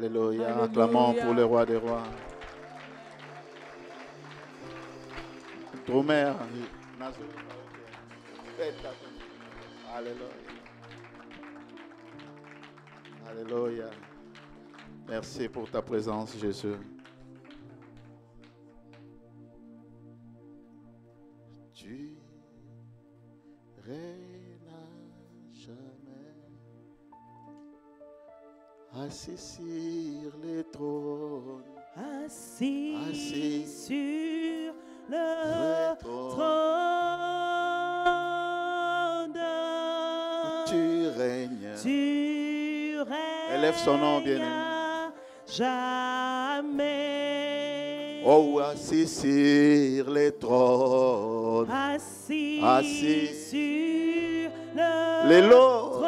Alléluia. Acclamons pour le roi des rois. Dromer. Alléluia. Alléluia. Merci pour ta présence, Jésus. Tu règnes à jamais, assis sur les trônes, assis sur le trône. Tu règnes. Élève son nom, bien-aimé. Jamais. Oh, assis sur les trônes. Assis sur les trône.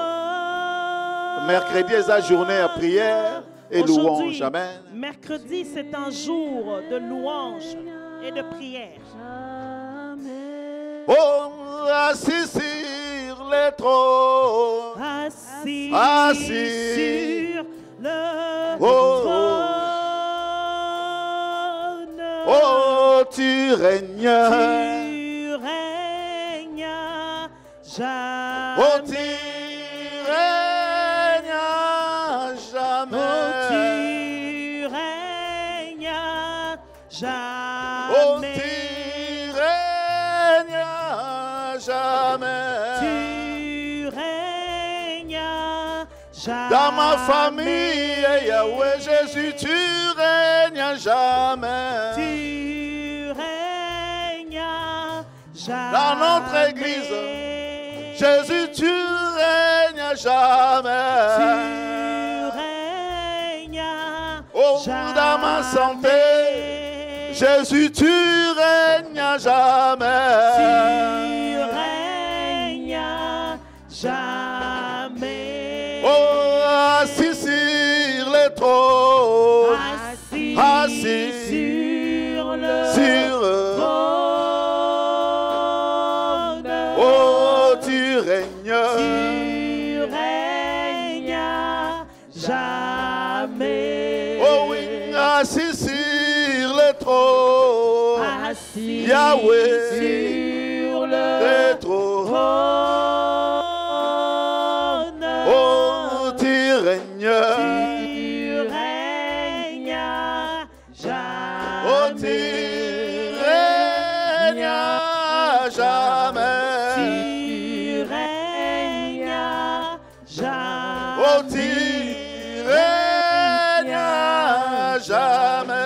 Mercredi est la journée à prière et louange. Amen. Mercredi, c'est un jour de louange et de prière. Oh, assis sur les trônes. Assis sur le trône. Oh, tu règnes. Tu règnes jamais. Oh, tu règnes jamais. Oh, tu règnes jamais. Oh, tu règnes jamais. Tu règnes jamais. Dans ma famille, Yahweh Jésus, tu règnes jamais. Tu règnes jamais. Dans notre église, Jésus, tu règnes jamais. Tu règnes oh, jamais. Dans ma santé, Jésus, tu règnes jamais. Tu règnes jamais. Oh, assis sur le trône. Assis sur le trône. Oh, tu règnes. Tu règnes jamais. Oh oui, assis sur le trône. Assis Yahweh sur le trône. Oh, tu règnes. Oh, tu règnes jamais. Tu règnes jamais. Oh, tu règnes jamais.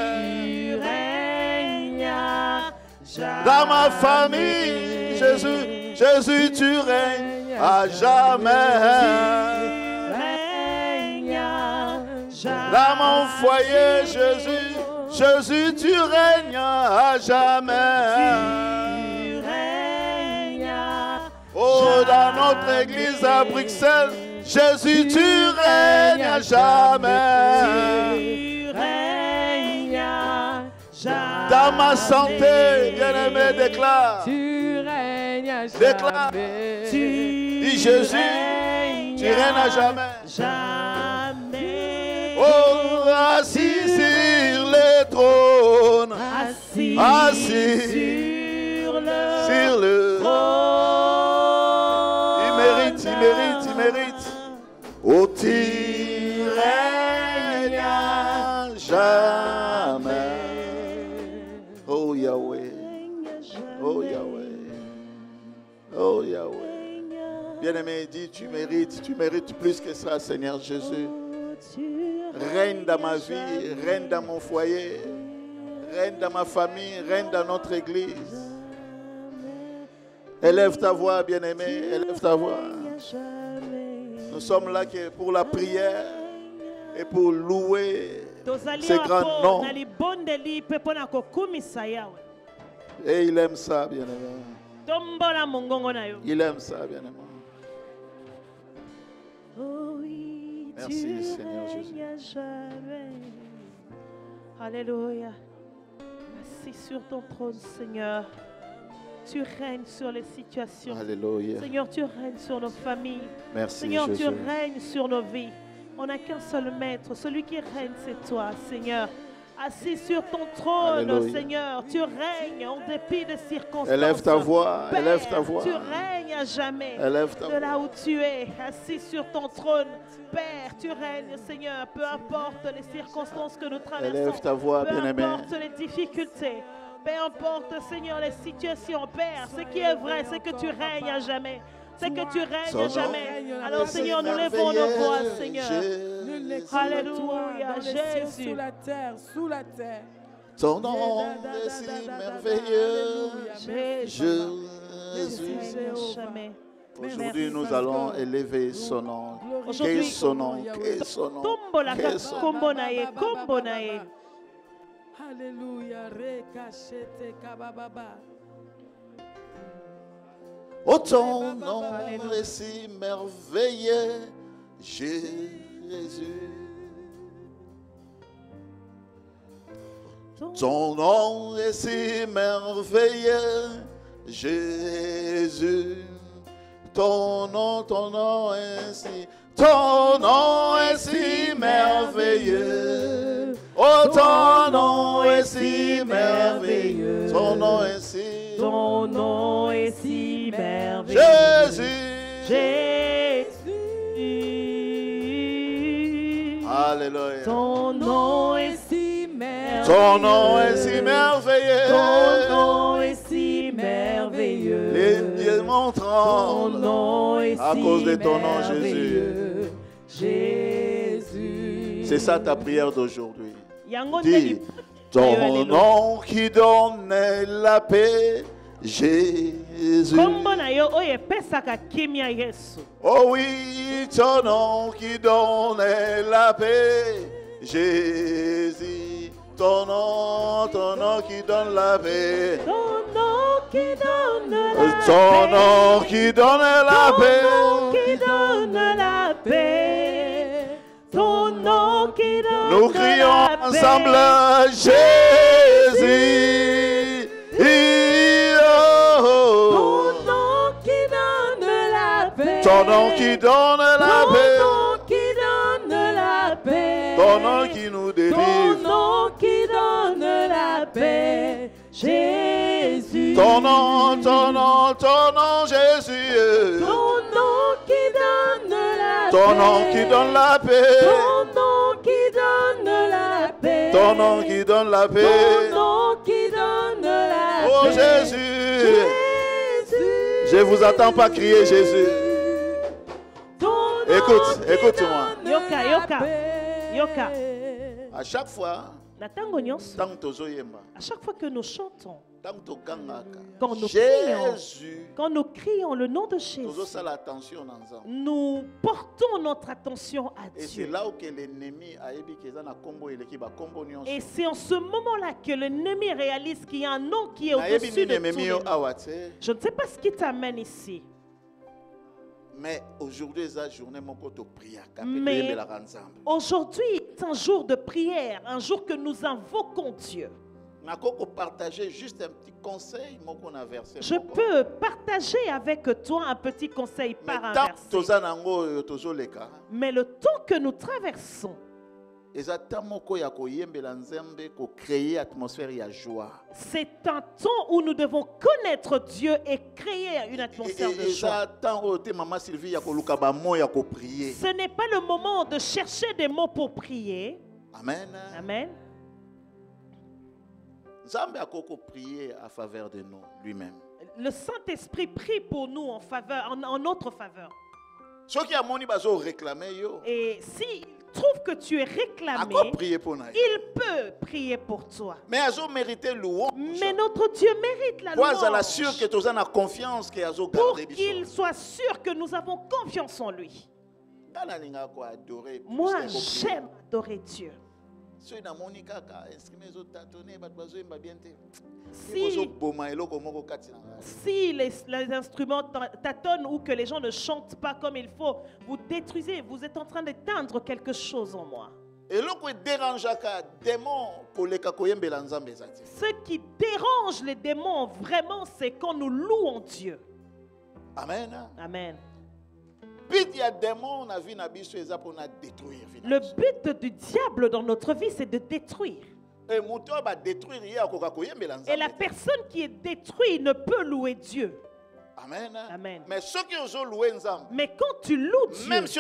Tu règnes jamais. Dans ma famille, Jésus, Jésus, tu règnes à jamais. Dans mon foyer, Jésus, Jésus, tu règnes à jamais. Tu règnes oh, dans notre église à Bruxelles, Jésus, tu règnes à jamais. Tu règnes jamais. Dans ma santé, bien-aimé, déclare. Tu règnes à jamais. Déclare. Dis Jésus, tu règnes à jamais. Oh, assis sur le trône. Assis sur le trône. Il mérite, il mérite, il mérite. Oh, tu règnes jamais. Oh, Yahweh. Oh, Yahweh. Oh, Yahweh. Bien-aimé, dis, tu mérites plus que ça, Seigneur Jésus. Règne dans ma vie, règne dans mon foyer, règne dans ma famille, règne dans notre église. Élève ta voix, bien-aimé, élève ta voix. Nous sommes là pour la prière et pour louer ces grands noms. Et il aime ça, bien-aimé. Il aime ça, bien-aimé. Merci, Seigneur Jésus. Alléluia. Assis sur ton trône, Seigneur. Tu règnes sur les situations. Alléluia. Seigneur, tu règnes sur nos familles. Merci, Seigneur, Jésus. tu règnes sur nos vies. On n'a qu'un seul maître, celui qui règne, c'est toi, Seigneur. Assis sur ton trône, Alléluia. Seigneur, tu règnes en dépit des circonstances. Élève ta voix, Père, élève ta voix. tu règnes à jamais. Élève ta De voix. là où tu es, assis sur ton trône. Père, tu règnes, Seigneur, peu importe les circonstances que nous traversons. Élève ta voix, Peu bien-aimé. importe les difficultés. Peu importe, Seigneur, les situations. Père, ce qui est vrai, c'est que tu règnes à jamais. C'est que tu règnes à jamais. Alors, Seigneur, nous levons nos voix, Seigneur. Alléluia, Dans les cieux, Jésus. sous la terre, sous la terre. Ton nom est si merveilleux. Jésus. Jésus. Règne à jamais. Aujourd'hui, nous allons élever son nom. Aujourd'hui, Qu'est son nom? Qu'est son nom? Tombola Qu'est son nom? kombonaye, kombonaye. Alléluia. Rekashete kabababa. Oh, ton nom est si merveilleux, Jésus. Ton nom est si merveilleux, Jésus. Ton nom est si merveilleux. Oh, ton nom est si merveilleux. Ton nom est si. Ton nom est si merveilleux. Jésus. Jésus. Alléluia. Ton nom est si merveilleux. Ton nom est si merveilleux. Ton nom est si merveilleux. Les dieux m'en Ton tremblent nom est à si cause de ton nom, merveilleux. Jésus. C'est ça ta prière d'aujourd'hui. Yango Dis, ndeli- ton nom qui donne la paix, Jésus. Kombo na yo oyo epesaka kimia Yesu. Oh oui, ton nom qui donne la paix, Jésus. Ton nom qui donne la paix. Ton nom qui donne la Ton paix. nom qui donne la Ton paix. nom qui donne la paix. Ton nom qui donne Nous crions la paix. ensemble Jésus. Ton nom qui donne la paix. Ton nom qui donne la paix. Ton nom qui donne la paix. Ton nom qui nous Ton délivre. nom qui donne la paix. Jésus. Ton nom, Jésus. Ton nom qui donne la Ton paix. nom qui donne la paix. Ton nom qui donne la paix. Ton nom qui donne la Ton paix. nom qui donne la Oh paix. Jésus. Jésus. Je vous attends pas crier Jésus. Ton nom Écoute, qui écoute-moi. donne Yoka, la yoka. paix. Yoka. À chaque fois, Na tango nyonso, tant tozoyemba, à chaque fois que nous chantons, tant tokangaka, quand nous crions, Jésus, quand nous crions le nom de Jésus, tozosala attention na nzambe. nous portons notre attention à Et c'est Dieu. là où que l'ennemi a yebi keza na kombo eleki ba kombo nyonso. Et c'est en ce moment-là que l'ennemi réalise qu'il y a un nom qui est Na yebi au-dessus de nini tous ememi les yo noms. awa te. Je ne sais pas ce qui t'amène ici, Mais aujourd'hui eza journée moko to priaka pe Mais- toyembelaka nzambe. aujourd'hui est un jour de prière, un jour que nous invoquons Dieu. Nakoko partager juste un petit conseil moko na verset. Je moko. peux partager avec toi un petit conseil Mais par un tant verset. toza nango oyo tozoleka, Mais le temps que nous traversons, eza ta moko ya koyembela nzambe ko créer atmosphère ya joie. c'est un temps où nous devons connaître Dieu et créer une atmosphère de joie. Eza temps oyo te mama Sylvie ya koluka ba mots ya ko prier. Ce n'est pas le moment de chercher des mots pour prier. Amen. Amen. Nzambe akoko prier à faveur de nous lui-même. Le Saint-Esprit prie pour nous en faveur, en notre faveur. Soki amoni bazo réclamer yo, Et s'il trouve que tu es réclamé, ako prier pour na yo. il peut prier pour toi. Mais azo mériter louange. Mais notre Dieu mérite la Pour azala sûr louange que toza na confiance que azo pour garder qu'il biso. soit sûr que nous avons confiance en lui. Ngana linga ko adorer. plus Moi, que ko prier. j'aime adorer Dieu. Soki na moni kaka instrument ezo tâtonner bato bazo yemba bien te. Si, boma eloko moko kati na ngai. si les instruments tâtonnent ou que les gens ne chantent pas comme il faut, vous détruisez, vous êtes en train d'éteindre quelque chose en moi. Eloko dérangeaka démon koleka koyembela nzambe eza te. Ce qui dérange les démons vraiment, c'est quand nous louons Dieu. Amen. Amen. Le but du diable dans notre vie, c'est de détruire. Et la personne qui est détruite ne peut louer Dieu. Amen. Amen. Mais quand tu loues Dieu, même si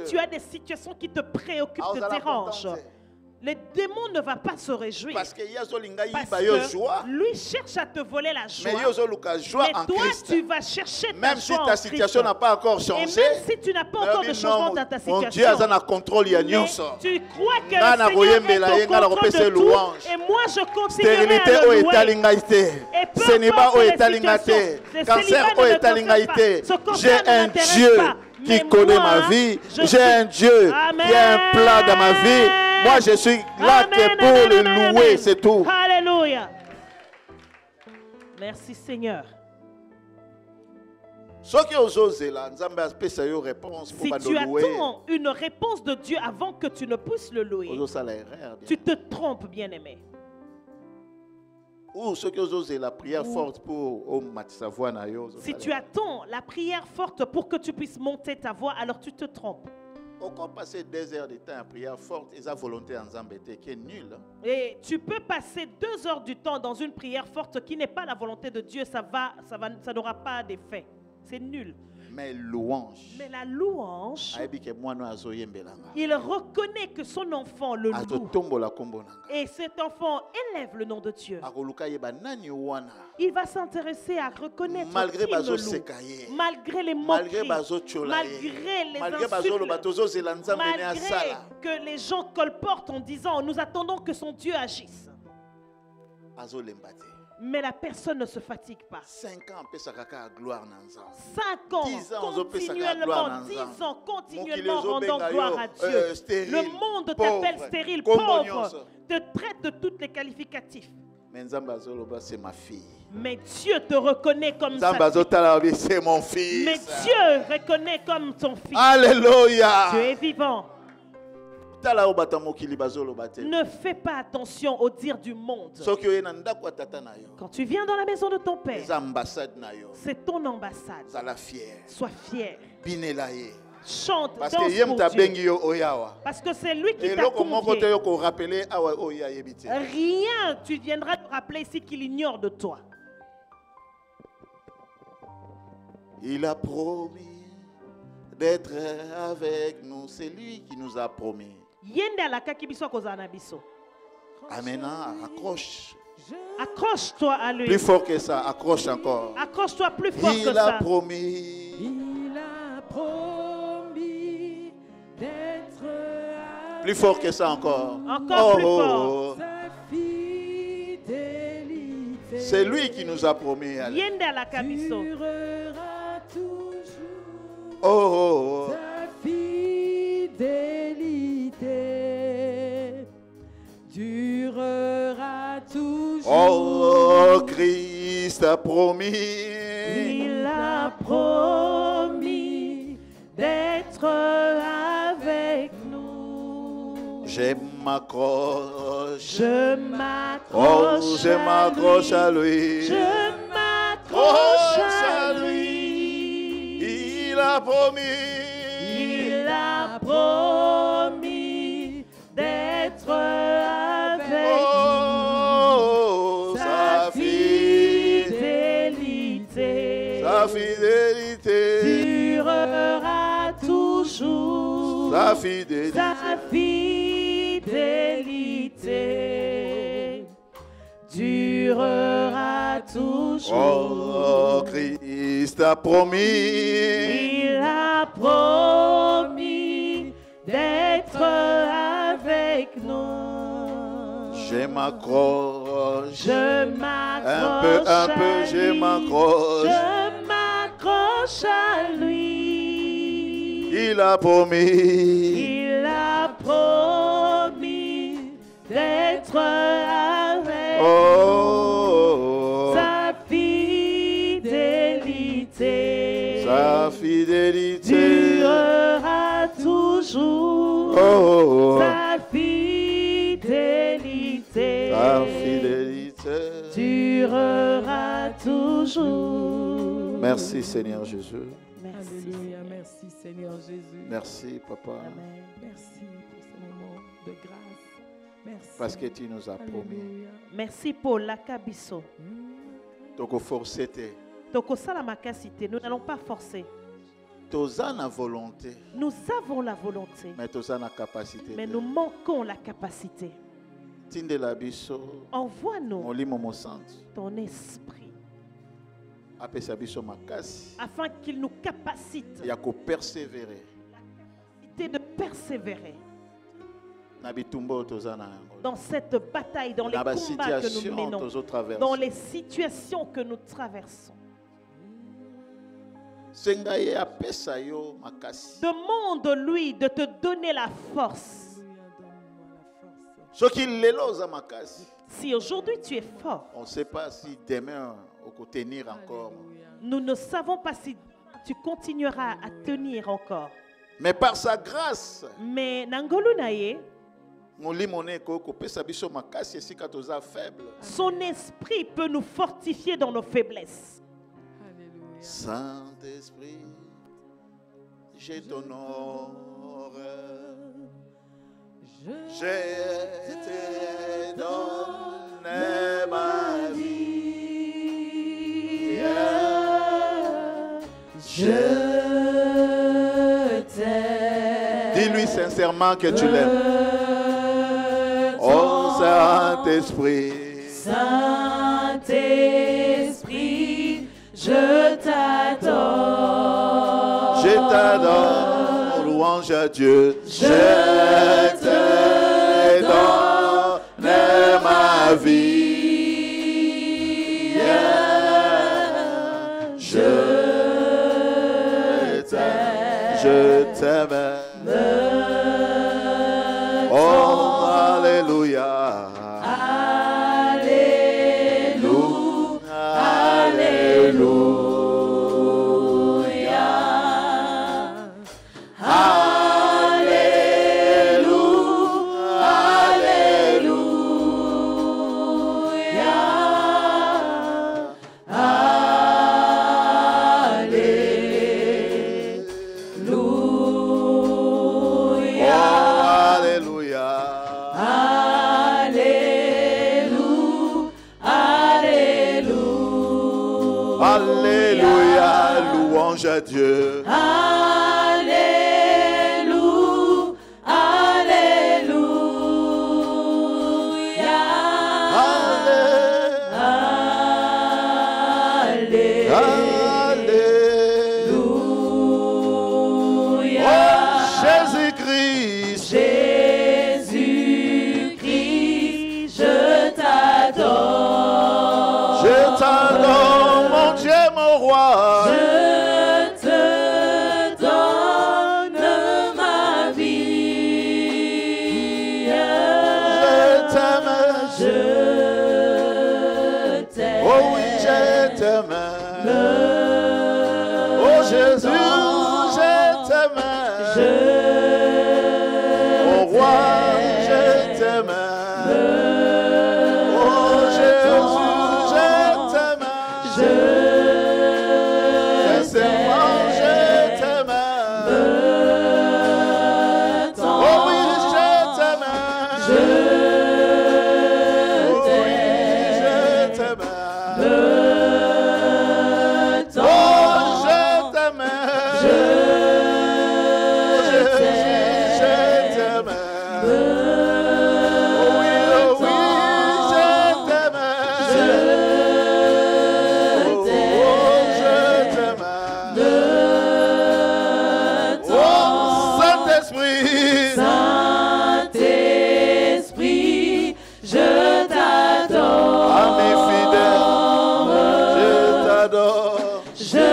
tu as des situations qui te préoccupent, te dérangent, le démon ne va pas se réjouir. Parce que lui cherche à te voler la joie. Mais toi, tu vas chercher ta même joie si ta situation n'a pas encore changé. Et même si tu n'as pas encore de changement dans ta situation. Dieu a un contrôle. Tu crois que le Seigneur est au contrôle de tout. Et moi, je continuerai à le louer. Et peu importe les situations, le célibat ne me concerne pas. Ce contraire J'ai ne un m'intéresse Dieu pas. qui connaît ma vie. J'ai un Dieu qui a un plan dans ma vie. Moi, je suis là que pour le louer, c'est tout. Alléluia. Merci Seigneur. Si tu attends une réponse de Dieu avant que tu ne puisses le louer, tu te trompes, bien-aimé. Si tu attends la prière forte pour que tu puisses monter ta voix, alors tu te trompes. Passer 2 heures de temps en prière forte et sa volonté en zambété qui est nulle. Et tu peux passer 2 heures du temps dans une prière forte qui n'est pas la volonté de Dieu, ça n'aura pas d'effet. C'est nul. Mais la louange, il reconnaît que son enfant le loue. Et cet enfant élève le nom de Dieu. Il va s'intéresser à reconnaître qui le loue. Malgré les moqueries, malgré les insultes, malgré que les gens colportent en disant nous attendons que son Dieu agisse. Mais la personne ne se fatigue pas. 5 ans, 5 ans, 10 ans, continuellement rendant gloire à Dieu. Le monde t'appelle stérile, pauvre, te traite de tous les qualificatifs. C'est ma fille. Mais Dieu te reconnaît comme sa fille. C'est mon fils. Mais Dieu reconnaît comme ton fils. Alléluia. Dieu est vivant. Ne fais pas attention aux dires du monde. Quand tu viens dans la maison de ton père, c'est ton ambassade. Sois fier. Chante, danse pour Dieu. Parce que c'est lui qui t'a confié. Rien, tu viendras te rappeler ici qu'il ignore de toi. Il a promis d'être avec nous. C'est lui qui nous a promis. Amen. Accroche. Accroche-toi à lui. Plus fort que ça, accroche encore. Accroche-toi plus fort que ça. Il a promis. Il a promis d'être avec plus fort que ça encore. Encore plus fort. sa fidélité. C'est lui qui nous a promis. Durera toujours. Sa fidélité durera toujours. Oh, Christ a promis. Il a promis d'être avec nous. Je m'accroche. Je m'accroche. Oh, je m'accroche à lui. Je m'accroche à lui. Il a promis. Il a promis d'être avec nous. Sa fidélité. Sa fidélité durera toujours. Sa fidélité. Sa fidélité durera toujours. Oh, Christ a promis. Il a promis d'être avec nous. Je m'accroche. Je m'accroche. Un peu, je m'accroche. Je m'accroche à lui. Il a promis. Il a promis d'être avec nous. Sa fidélité. Sa fidélité durera toujours. Sa fidélité. Sa fidélité durera toujours. Merci Seigneur Jésus. Merci. Amen. Seigneur Jésus. Merci, Papa. Amen. Merci pour ce moment de grâce. Merci. Parce que tu nous as promis. Alléluia. Merci pour la cabisso. Toko forcete. Toko salamakasite. Nous n'allons pas forcer. Tozana volonté. Nous avons la volonté. Mais tozana capacité. Mais nous manquons la capacité. Tinde la biso. Envoie-nous ton esprit. Afin qu'il nous capacite. Il y a qu'à persévérer. La capacité de persévérer. Dans cette bataille, dans les combats que nous menons, dans les situations que nous traversons. Demande-lui de te donner la force. Si aujourd'hui tu es fort, on ne sait pas si demain on peut tenir encore. Nous ne savons pas si tu continueras à tenir encore. Mais par sa grâce, mais nangolunaye, son esprit peut nous fortifier dans nos faiblesses. Saint-Esprit, je t'honore. Je te donne ma vie. Je t'aime. Dis-lui sincèrement que tu l'aimes. Oh Saint-Esprit. Saint-Esprit, je t'adore. Je t'adore. Louange à Dieu. Je te donne ma vie. Je t'aime. Oh, alléluia. Alléluia. Alléluia, louange à Dieu. Alléluia, alléluia. Alléluia. Oh, Jésus-Christ. Jésus-Christ, je t'adore. Je t'adore, mon Dieu, mon roi. Je te donne ma vie. Je t'aime. Je t'aime. Oh oui, je t'aime. Oh Jésus, je t'aime. Oh roi, je t'aime. Oh Jésus, je t'aime. Sincèrement, je t'aime. Oh oui, je t'aime. Oh oui, je t'aime. Oh, je t'aime. Jésus, je t'aime. Oh oui, je t'aime. Oh, Saint-Esprit. Saint-Esprit, je t'adore. À mes fidèles, je t'adore. Je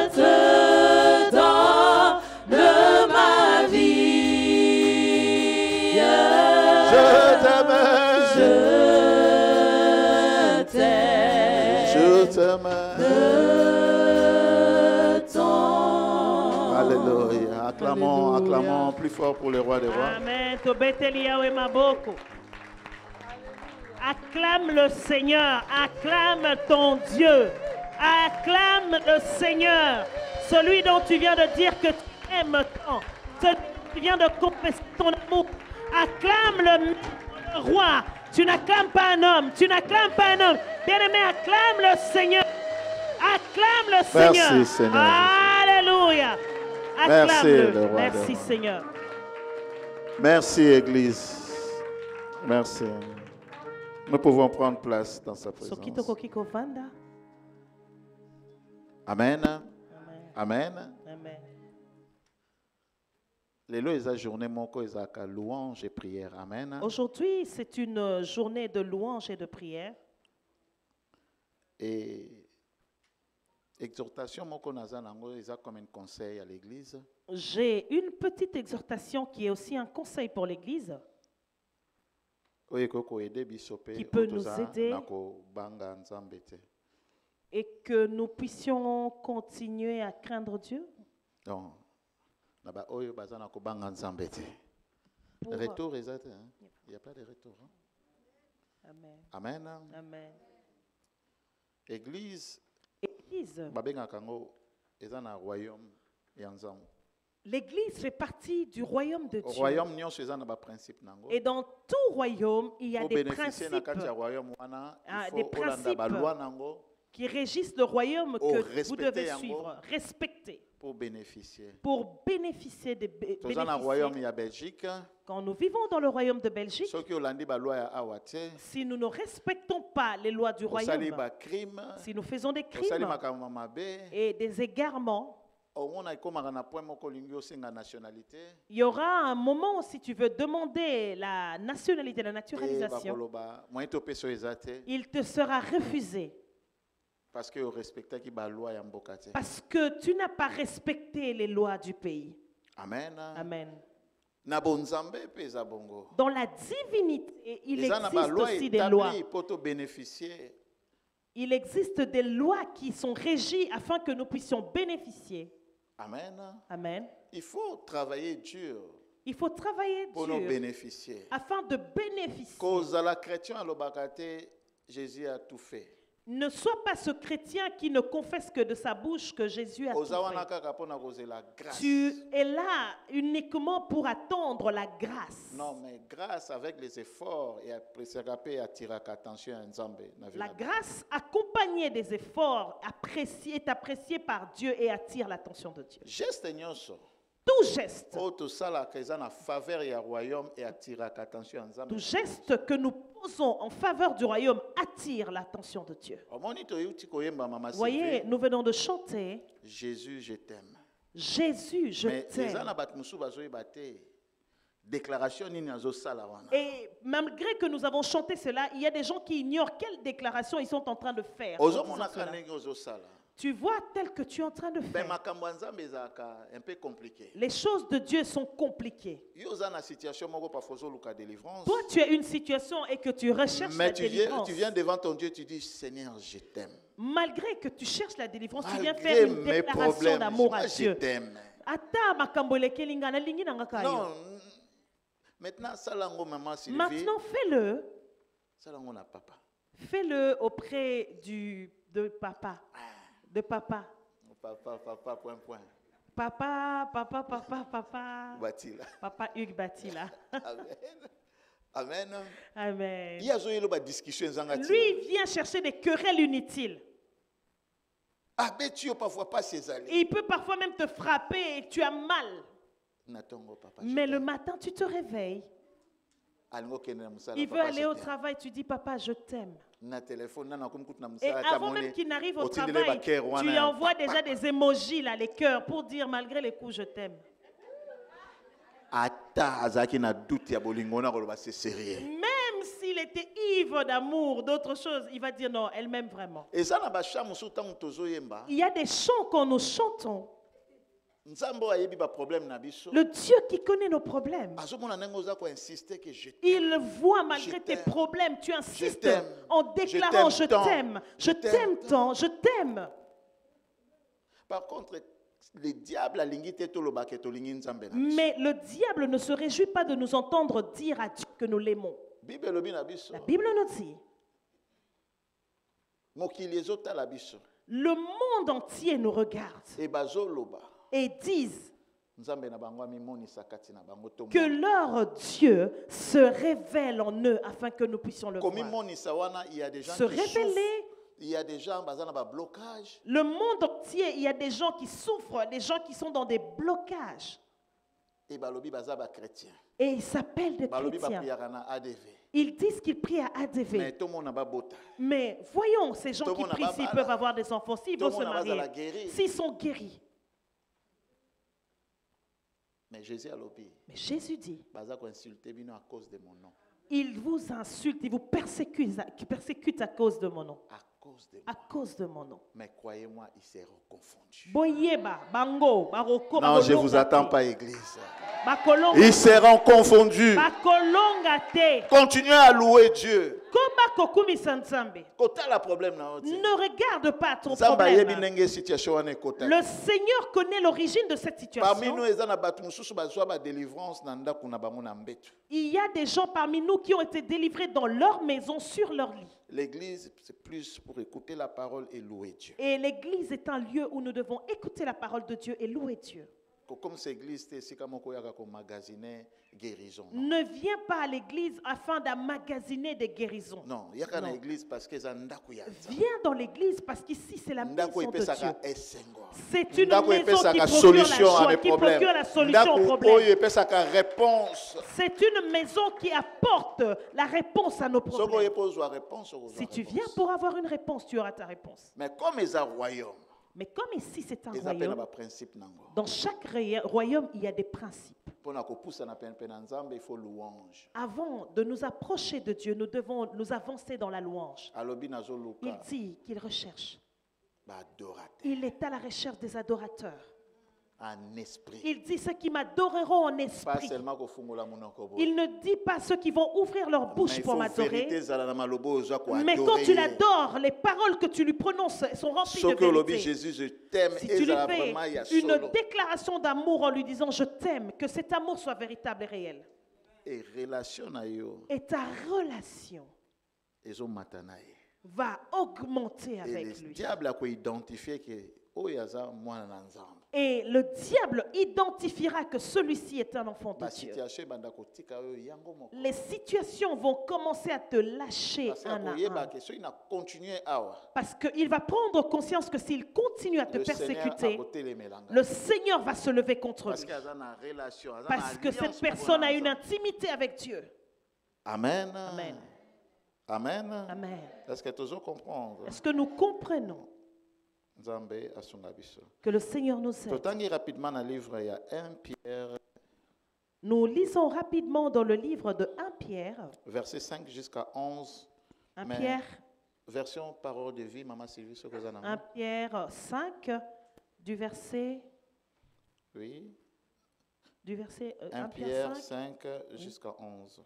te donne ma vie. Je t'aime. Je t'aime. Je t'aime. Alléluia. Acclamons, acclamons plus fort pour le roi des rois. Amen. Tobeteliawe maboko. Acclame le Seigneur. Acclame ton Dieu. Acclame le Seigneur. Celui dont tu viens de dire que tu t'aime tant. Celui qui vient de confesser ton amour. Acclame le roi. Tu n'acclames pas un homme. Tu n'acclames pas un homme. Bien-aimé, acclame le Seigneur. Acclame le Seigneur. Merci, Seigneur. Alléluia. Acclame-le. Merci, Seigneur. Merci, Église. Merci. Nous pouvons prendre place dans sa présence. Amen. Amen. Amen. Aujourd'hui, c'est une journée de louange et de prière. Et exhortation comme un conseil à l'église. J'ai une petite exhortation qui est aussi un conseil pour l'église, qui peut nous aider et que nous puissions continuer à craindre Dieu. Donc, retour exact, hein? Il n'y a pas de retour. Hein? Amen. Amen. Amen. Église. L'église fait partie du royaume de Dieu. Et dans tout royaume, il y a des principes, qui régissent le royaume que vous devez suivre, respecter. Pour bénéficier. Pour bénéficier des bénéfices. Quand nous vivons dans le royaume de Belgique, si nous ne respectons pas les lois du royaume, si nous faisons des crimes et des égarements, il y aura un moment où si tu veux demander la nationalité, la naturalisation, il te sera refusé. Parce que tu n'as pas respecté les lois du pays. Amen. Amen. Dans la divinité, il existe aussi des lois. Il existe des lois qui sont régies afin que nous puissions bénéficier. Amen. Amen. Il faut travailler dur. Il faut travailler pour dur nous bénéficier. Afin de bénéficier. Cause à la chrétien à l'obacate, Jésus a tout fait. Ne sois pas ce chrétien qui ne confesse que de sa bouche que Jésus a tout fait. Tu es là uniquement pour attendre la grâce. Non, mais grâce avec les efforts et la grâce accompagnée des efforts est appréciée par Dieu et attire l'attention de Dieu. Tout geste. Tout geste que nous posons en faveur du royaume attire l'attention de Dieu. Voyez, nous venons de chanter Jésus, je t'aime. Jésus, je t'aime. Et malgré que nous avons chanté cela, il y a des gens qui ignorent quelle déclaration ils sont en train de faire. Tu vois tel que tu es en train de faire. Un peu compliqué. Les choses de Dieu sont compliquées. Toi, tu as une situation et que tu recherches la délivrance. Tu viens devant ton Dieu, tu dis Seigneur, je t'aime. Malgré que tu cherches la délivrance, tu viens faire une déclaration d'amour à Dieu. Je t'aime. Non, maintenant fais-le. Fais-le auprès de papa. De papa. Papa, point. Papa. Batila. Papa Hugues Batila. Amen. Amen. Lui, il vient chercher des querelles inutiles. Il peut parfois même te frapper et tu as mal. Mais le matin, tu te réveilles. Il veut aller au travail, tu dis papa, je t'aime. Et avant même qu'il n'arrive au travail, tu lui envoies déjà des emojis, là, les cœurs, pour dire malgré les coups, je t'aime. Même s'il était ivre d'amour, d'autres choses, il va dire non, elle m'aime vraiment. Il y a des chants quand nous chantons. Le Dieu qui connaît nos problèmes, il voit malgré tes problèmes, tu insistes en déclarant je t'aime, je t'aime tant, je t'aime. Par contre, le diable mais le diable ne se réjouit pas de nous entendre dire à Dieu que nous l'aimons. La Bible nous dit, le monde entier nous regarde et disent que leur Dieu se révèle en eux afin que nous puissions le voir. Se révéler. Il y a des gens qui ont des blocages. Le monde entier, il y a des gens qui souffrent, des gens qui sont dans des blocages. Et ils s'appellent des chrétiens. Ils disent qu'ils prient à ADV. Mais voyons, ces gens qui prient, s'ils peuvent avoir des enfants, s'ils vont se marier, s'ils sont guéris. Mais Jésus dit, ils vous insultent, ils vous persécutent à cause de mon nom. À cause de mon nom. Mais croyez-moi, ils seront confondus. Non, je ne vous attends pas, Église. Ils seront confondus. Continuez à louer Dieu. Ne regarde pas ton problème. Le Seigneur connaît l'origine de cette situation. Il y a des gens parmi nous qui ont été délivrés dans leur maison, sur leur lit. L'église, c'est plus pour écouter la parole et louer Dieu. Et l'église est un lieu où nous devons écouter la parole de Dieu et louer Dieu. Comme cette église, guérison. Ne viens pas à l'église afin d'emmagasiner des guérisons. Non, il y a une église parce que viens dans l'église parce qu'ici c'est la maison de Dieu. C'est une maison qui procure la solution aux problèmes. C'est une maison qui apporte la réponse à nos problèmes. Si tu viens pour avoir une réponse, tu auras ta réponse. Mais comme ils ont royaume. Mais comme ici c'est un royaume, dans chaque royaume il y a des principes. Avant de nous approcher de Dieu, nous devons nous avancer dans la louange. Il dit qu'il recherche. Il est à la recherche des adorateurs. Il dit ceux qui m'adoreront en esprit. Il ne dit pas ceux qui vont ouvrir leur bouche pour m'adorer. Mais quand tu l'adores, les paroles que tu lui prononces sont remplies de vérité. Si tu lui fais une déclaration d'amour en lui disant je t'aime, que cet amour soit véritable et réel. Et ta relation va augmenter avec lui. Et le diable identifiera que celui-ci est un enfant de Dieu. Les situations vont commencer à te lâcher un à un. Parce qu'il va prendre conscience que s'il continue à te persécuter, le Seigneur va se lever contre lui. Parce que cette personne a une intimité avec Dieu. Amen. Amen. Amen. Amen. Est-ce que tu comprends? Est-ce que nous comprenons que le Seigneur nous aide? Nous lisons rapidement dans le livre de 1 Pierre. Verset 5 jusqu'à 11. 1 Pierre. Version parole de vie, Maman Sylvie, ce que vous en avez. 1 Pierre 5, du verset. Oui. Du verset 1 Pierre 5 jusqu'à 11.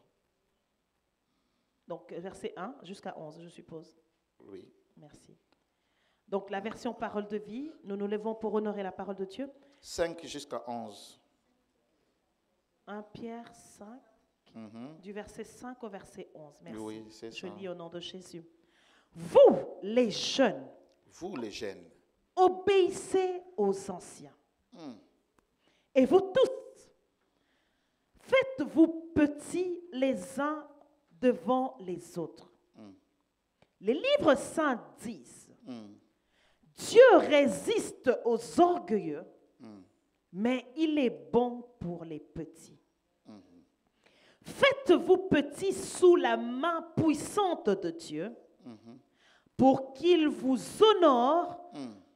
Donc, verset 1 jusqu'à 11, je suppose. Oui. Merci. Donc, la version parole de vie, nous nous levons pour honorer la parole de Dieu. 5 jusqu'à 11. 1 Pierre 5, du verset 5 au verset 11. Merci. Oui, c'est je ça. lis au nom de Jésus. Vous, les jeunes, obéissez aux anciens. Et vous tous, faites-vous petits les uns devant les autres. Les livres saints disent, Dieu résiste aux orgueilleux, mais il est bon pour les petits. Faites-vous petits sous la main puissante de Dieu, pour qu'il vous honore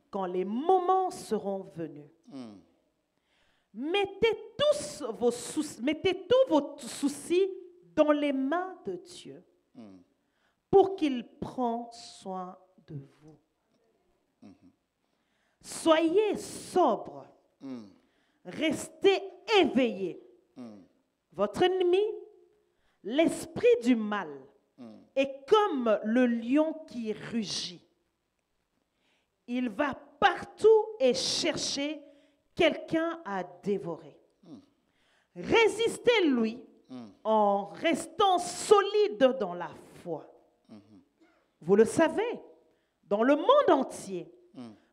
quand les moments seront venus. Mettez tous vos soucis dans les mains de Dieu, pour qu'il prenne soin de vous. Soyez sobres, restez éveillés. Votre ennemi, l'esprit du mal, est comme le lion qui rugit. Il va partout et chercher quelqu'un à dévorer. Résistez-lui en restant solide dans la foi. Vous le savez, dans le monde entier,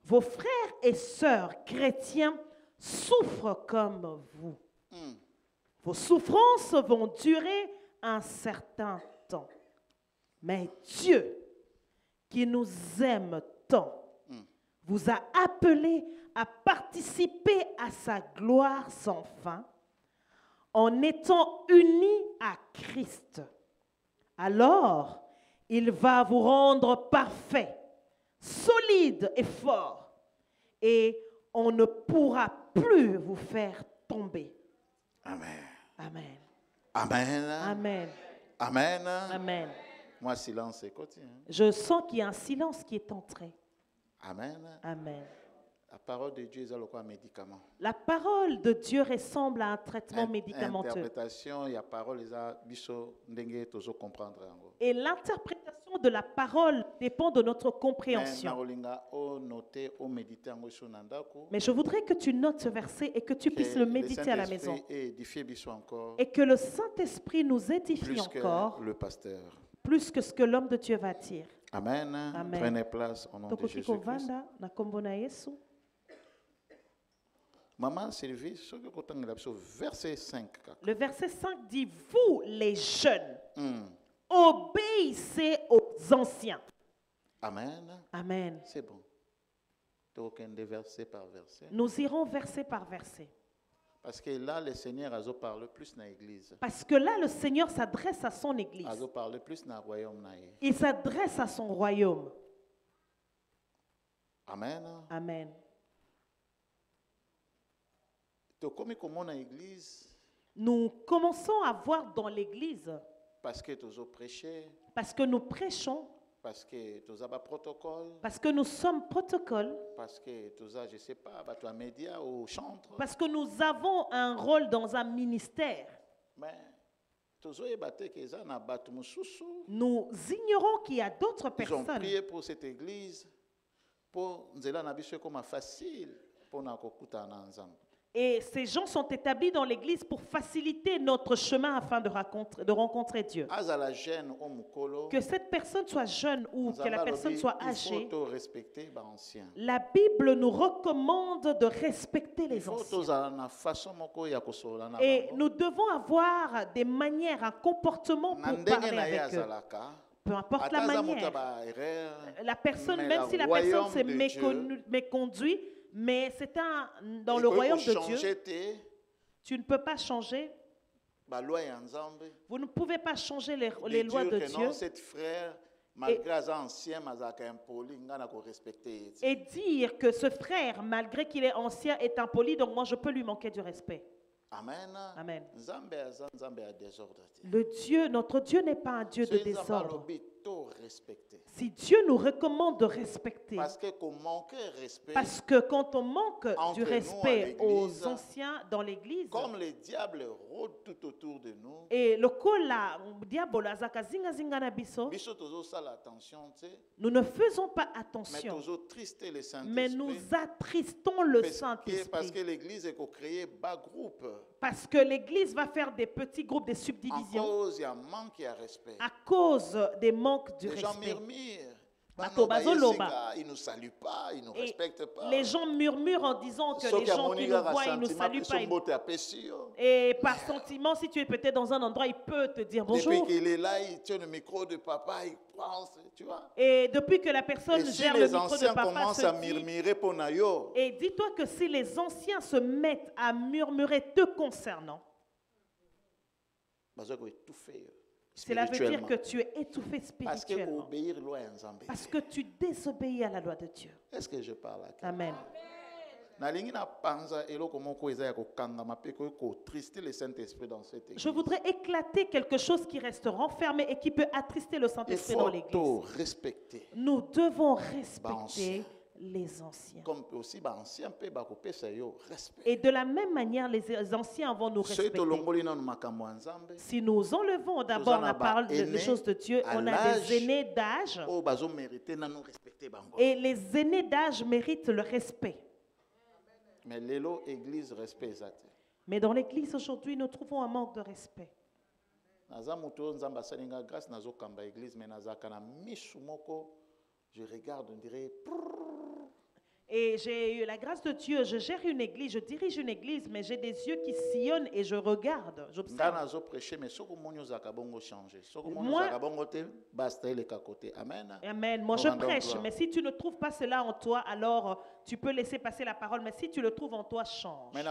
vos frères et sœurs chrétiens souffrent comme vous. Vos souffrances vont durer un certain temps. Mais Dieu, qui nous aime tant, vous a appelés à participer à sa gloire sans fin en étant unis à Christ. Alors, il va vous rendre parfait, solide et fort, et on ne pourra plus vous faire tomber. Amen. Amen. Amen. Amen. Amen. Amen. Moi, silence est côté. Je sens qu'il y a un silence qui est entré. Amen. Amen. La parole de Dieu est un médicament. La parole de Dieu ressemble à un traitement médicamenteux. L'interprétation, il y a parole, comprendre. Et l'interprétation de la parole dépend de notre compréhension. Mais je voudrais que tu notes ce verset et que tu puisses le méditer à la maison. Et que le Saint-Esprit nous édifie encore le pasteur. Plus que ce que l'homme de Dieu va dire. Amen. Amen. Prenez place au nom de Jésus-Christ. Maman Sylvie, verset 5. Le verset 5 dit, vous les jeunes, obéissez aux anciens. Amen. Amen. C'est bon. Verset par verset. Nous irons verset par verset. Parce que là, le Seigneur a parlé plus dans l'église. Parce que là, le Seigneur s'adresse à son église. Il s'adresse à son royaume. Amen. Amen. Nous commençons à voir dans l'église. Parce que nous prêchons. Parce que nous sommes protocole. Parce que je sais pas, média ou chantre. Parce que nous avons un rôle dans un ministère. Mais nous ignorons qu'il y a d'autres personnes. Ils ont prié pour cette église pour comme facile pour nous. Et ces gens sont établis dans l'église pour faciliter notre chemin afin de rencontrer Dieu. Que cette personne soit jeune ou que la personne soit âgée, la Bible nous recommande de respecter les anciens. Et nous devons avoir des manières, un comportement pour parler avec eux. Peu importe la manière. La personne, même si la personne s'est méconduite, mais c'est dans le royaume de Dieu, tu ne peux pas changer. Vous ne pouvez pas changer les lois de Dieu. Et dire que ce frère, malgré qu'il est ancien, est impoli, donc moi je peux lui manquer du respect. Amen. Amen. Notre Dieu n'est pas un Dieu de désordre. Si Dieu nous recommande de respecter, parce que quand on manque du respect aux anciens dans l'église, comme le diable rôde tout autour de nous, et le diable nous ne faisons pas attention, mais nous attristons le Saint-Esprit. Parce que l'église est créée par groupe. Parce que l'église va faire des petits groupes, des subdivisions. À cause des manques du respect. Les gens murmurent. Ils ne nous saluent pas, ils ne nous respectent pas. Les gens murmurent en disant que les gens qui nous voient, ils ne nous saluent pas. Et par sentiment, si tu es peut-être dans un endroit, il peut te dire bonjour. Depuis qu'il est là, il tient le micro de papa, il pense, tu vois. Et depuis que la personne gère le micro de papa, commencent à murmurer pour Nayo. Et dis-toi que si les anciens se mettent à murmurer te concernant, cela veut dire que tu es étouffé spirituellement. Parce que tu désobéis à la loi de Dieu. Est-ce que je parle à Amen. Je voudrais éclater quelque chose qui reste renfermé et qui peut attrister le Saint-Esprit dans l'église. Nous devons respecter les anciens. Et de la même manière, les anciens vont nous respecter. Si nous enlevons d'abord la parole des choses de Dieu, on a des aînés d'âge. Et les aînés d'âge méritent le respect. Mais dans l'église aujourd'hui, nous trouvons un manque de respect. Je regarde, on dirait. Et j'ai eu la grâce de Dieu, je gère une église, je dirige une église, mais j'ai des yeux qui sillonnent et je regarde, j'observe. Amen. Moi je prêche, mais si tu ne trouves pas cela en toi, alors tu peux laisser passer la parole, mais si tu le trouves en toi, change. Mais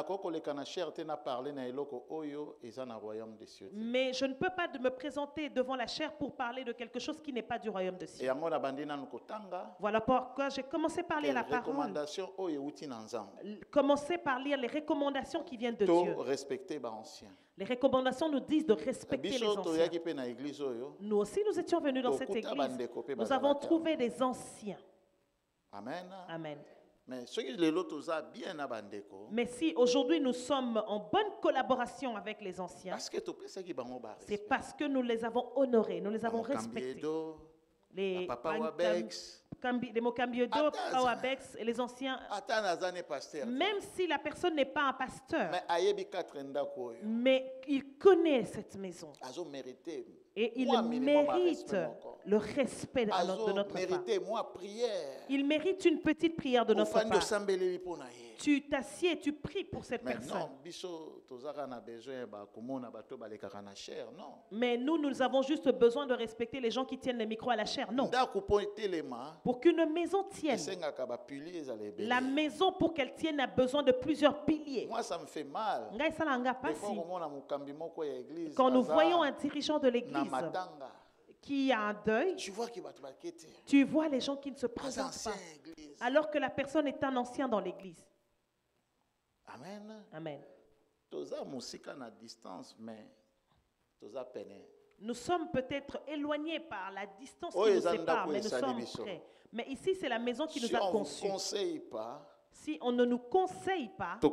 je ne peux pas me présenter devant la chair pour parler de quelque chose qui n'est pas du royaume de cieux. Voilà pourquoi j'ai commencé par lire la parole. Commencez par lire les recommandations qui viennent de Dieu. Les recommandations nous disent de respecter les anciens. Nous aussi, nous étions venus dans cette église. Nous avons trouvé des anciens. Amen. Amen. Mais si aujourd'hui nous sommes en bonne collaboration avec les anciens, c'est parce que nous les avons honorés, nous les avons respectés. Les Mokambiodo, Powerbex et les anciens, même si la personne n'est pas un pasteur, mais il connaît cette maison et il mérite le respect de notre part. Il mérite une petite prière de notre part. Tu t'assieds, tu pries pour cette personne. Mais nous avons juste besoin de respecter les gens qui tiennent les micros à la chair. Non. Pour qu'une maison tienne, la maison pour qu'elle tienne a besoin de plusieurs piliers. Moi, ça me fait mal. Quand nous voyons un dirigeant de l'église qui a un deuil, tu vois les gens qui ne se présentent pas, alors que la personne est un ancien dans l'église. Amen. Amen. Nous sommes peut-être éloignés par la distance qui nous sépare, mais nous sommes prêts. Mais ici, c'est la maison qui nous a conçus. Si on ne nous conseille pas, si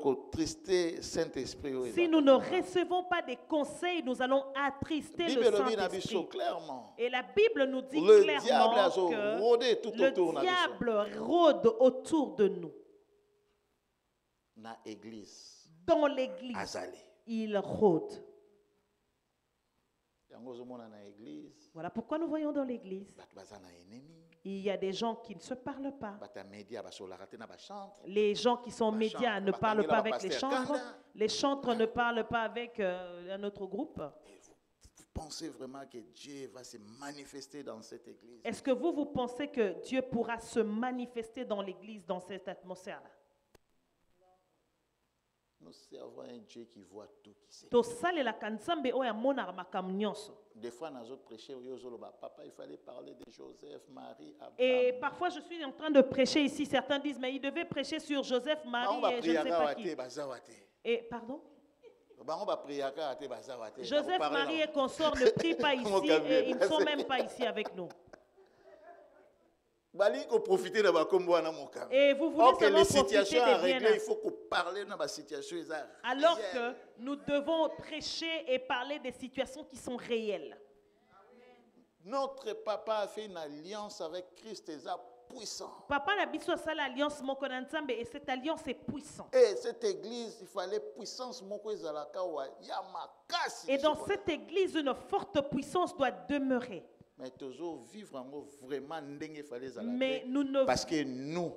nous ne recevons pas des conseils, nous allons attrister le Saint-Esprit. Et la Bible nous dit clairement que le diable rôde autour de nous. Dans l'église, il rôde. Voilà pourquoi nous voyons dans l'église, il y a des gens qui ne se parlent pas. Les gens qui sont médias ne parlent pas avec les chantres. Les chantres ne parlent pas avec un autre groupe. Vous pensez vraiment que Dieu va se manifester dans cette église? Est-ce que vous pensez que Dieu pourra se manifester dans l'église, dans cette atmosphère-là? Nous servons un Dieu qui voit tout, qui sait. Des fois, nous prêchons, papa, il fallait parler de Joseph, Marie, Abraham. Et parfois, je suis en train de prêcher ici. Certains disent, mais il devait prêcher sur Joseph, Marie et je ne sais pas qui. Et pardon? Joseph, Marie et consorts ne prient pas ici et ils ne sont même pas ici avec nous. Et vous voulez seulement profiter des biens. Il faut qu'on parle dans la situation. Alors que nous devons prêcher et parler des situations qui sont réelles. Notre papa a fait une alliance avec Christ puissant. Papa n'a pas fait l'alliance et cette alliance est puissante. Et cette église, il fallait puissance. Et dans cette église, une forte puissance doit demeurer. Mais toujours vivre vraiment mais nous ne... parce que nous,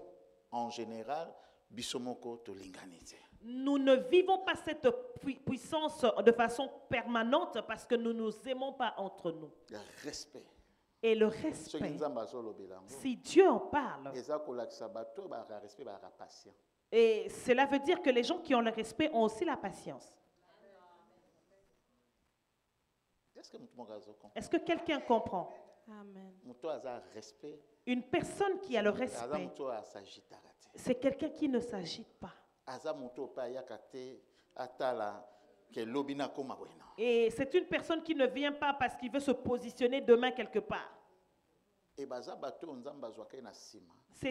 en général, nous ne vivons pas cette puissance de façon permanente parce que nous ne nous aimons pas entre nous. Le respect. Et le respect, si Dieu en parle, et cela veut dire que les gens qui ont le respect ont aussi la patience. Est-ce que quelqu'un comprend? Amen. Une personne qui a le respect, c'est quelqu'un qui ne s'agite pas. Et c'est une personne qui ne vient pas parce qu'il veut se positionner demain quelque part. Ce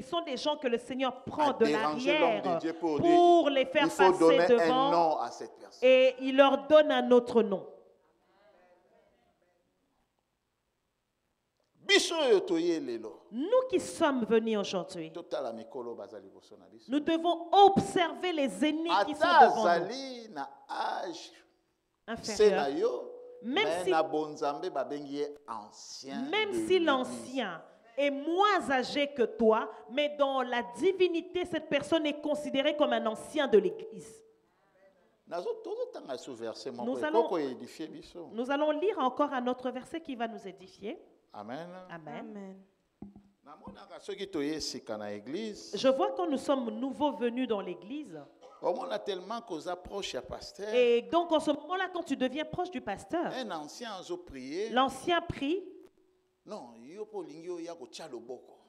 sont des gens que le Seigneur prend de l'arrière pour les faire passer devant et il leur donne un autre nom. Nous qui sommes venus aujourd'hui, nous devons observer les ennemis qui sont devant nous. Inférieur. Même si l'ancien est moins âgé que toi, mais dans la divinité, cette personne est considérée comme un ancien de l'Église. Nous allons lire encore un autre verset qui va nous édifier. Amen. Amen. Je vois quand nous sommes nouveaux venus dans l'église. Et donc en ce moment-là, quand tu deviens proche du pasteur, l'ancien prie.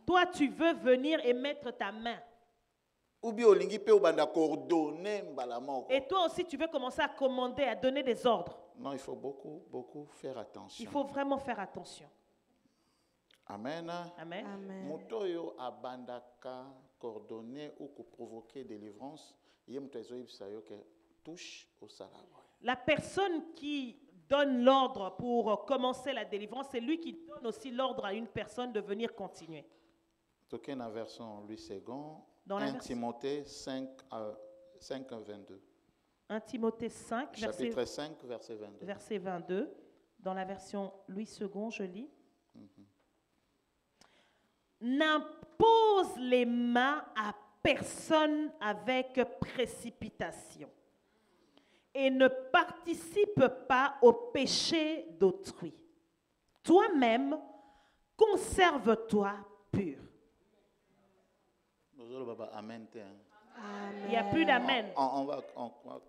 Toi, tu veux venir et mettre ta main. Et toi aussi, tu veux commencer à commander, à donner des ordres. Non, il faut beaucoup faire attention. Il faut vraiment faire attention. Amen. Amen. Motoyo abandaka coordonner ou provoquer délivrance, touche au salaire. La personne qui donne l'ordre pour commencer la délivrance, c'est lui qui donne aussi l'ordre à une personne de venir continuer. Toqué dans la version Louis II, 1 Timothée 5, 22. 1 Timothée 5, chapitre 5, verset 22. Verset 22. Dans la version Louis II, je lis. N'impose les mains à personne avec précipitation et ne participe pas au péché d'autrui. Toi-même, conserve-toi pur. Amen. Il n'y a plus d'amen. On va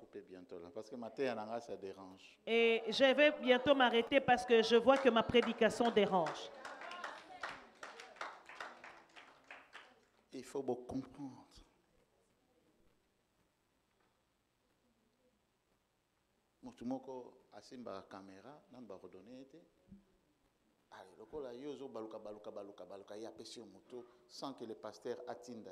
couper bientôt là, parce que ma tête ça dérange. Et je vais bientôt m'arrêter parce que je vois que ma prédication dérange. Il faut beaucoup comprendre. Motumoko asimba caméra, namba redonner été. Allez, le cola yozo baluka ya pesio moto sans que le pasteur attende.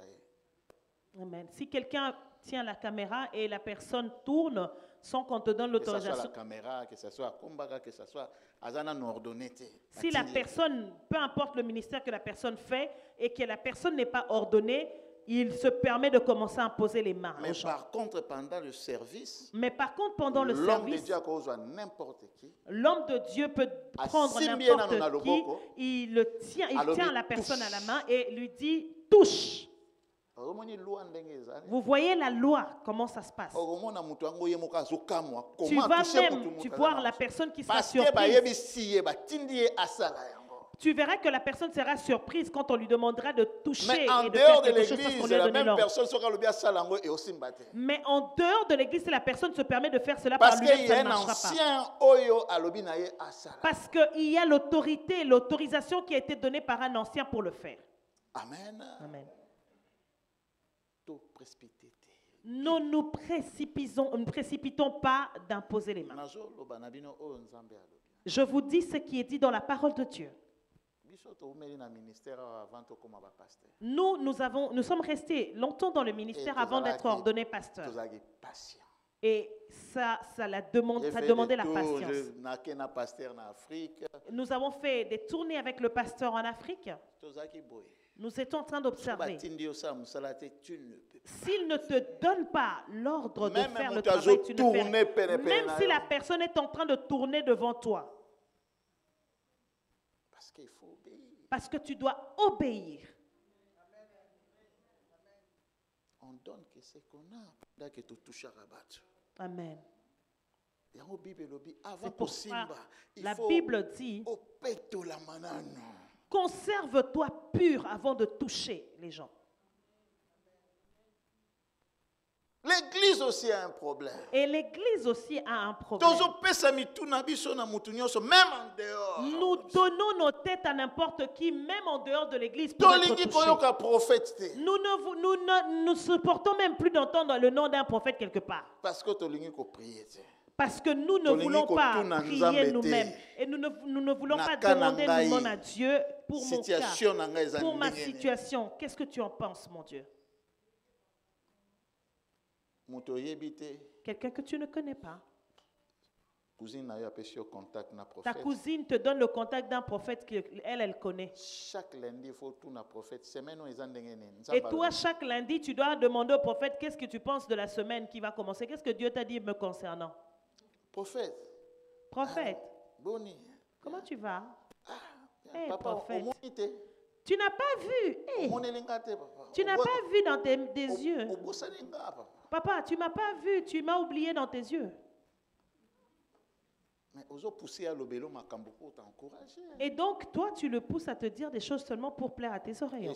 Amen. Si quelqu'un tient la caméra et la personne tourne sans qu'on te donne l'autorisation. Que ce soit la caméra, que ce soit Kombaga, que ce soit Azana nous ordonné. Si la personne, peu importe le ministère que la personne fait et que la personne n'est pas ordonnée, il se permet de commencer à imposer les mains. Mais par contre, pendant le service, l'homme de Dieu peut prendre n'importe qui, il tient la personne à la main et lui dit touche. Vous voyez la loi, comment ça se passe. Tu vas même voir la personne qui sera surprise. Tu verras que la personne sera surprise quand on lui demandera de toucher et de faire quelque chose parce qu'on lui a donné l'ordre. Mais en dehors de l'église, si la personne se permet de faire cela par lui-même, ça ne marchera pas. Parce qu'il y a l'autorité, l'autorisation qui a été donnée par un ancien pour le faire. Amen. Amen. Nous ne précipitons pas d'imposer les mains. Je vous dis ce qui est dit dans la parole de Dieu. Nous sommes restés longtemps dans le ministère avant d'être ordonnés pasteur. Et ça demandait la patience. Nous avons fait des tournées avec le pasteur en Afrique. Nous étions en train d'observer. S'il ne te donne pas l'ordre de faire le travail, tu ne fais rien. Même si la personne est en train de tourner devant toi. Parce qu'il faut obéir. Parce que tu dois obéir. On donne que ce qu'on a, que tu touches à rabattre. Amen. C'est pour ça la Bible dit conserve-toi pur avant de toucher les gens. L'église aussi a un problème. Et l'église aussi a un problème. Nous donnons nos têtes à n'importe qui, même en dehors de l'église, pour être touchés. Nous ne supportons même plus d'entendre le nom d'un prophète quelque part. Parce que nous ne voulons pas prier nous-mêmes. Et nous ne voulons pas demander nous-mêmes à Dieu pour mon cas, pour ma situation. Qu'est-ce que tu en penses, mon Dieu? Quelqu'un que tu ne connais pas. Ta cousine te donne le contact d'un prophète qu'elle connaît. Chaque lundi, il faut tout un prophète. Et toi, chaque lundi, tu dois demander au prophète qu'est-ce que tu penses de la semaine qui va commencer. Qu'est-ce que Dieu t'a dit me concernant? Prophète. Prophète. Comment tu vas? Hey, prophète. Tu n'as pas vu. Hey. Tu n'as pas vu dans tes yeux. Papa, tu m'as pas vu. Tu m'as oublié dans tes yeux. Et donc, toi, tu le pousses à te dire des choses seulement pour plaire à tes oreilles.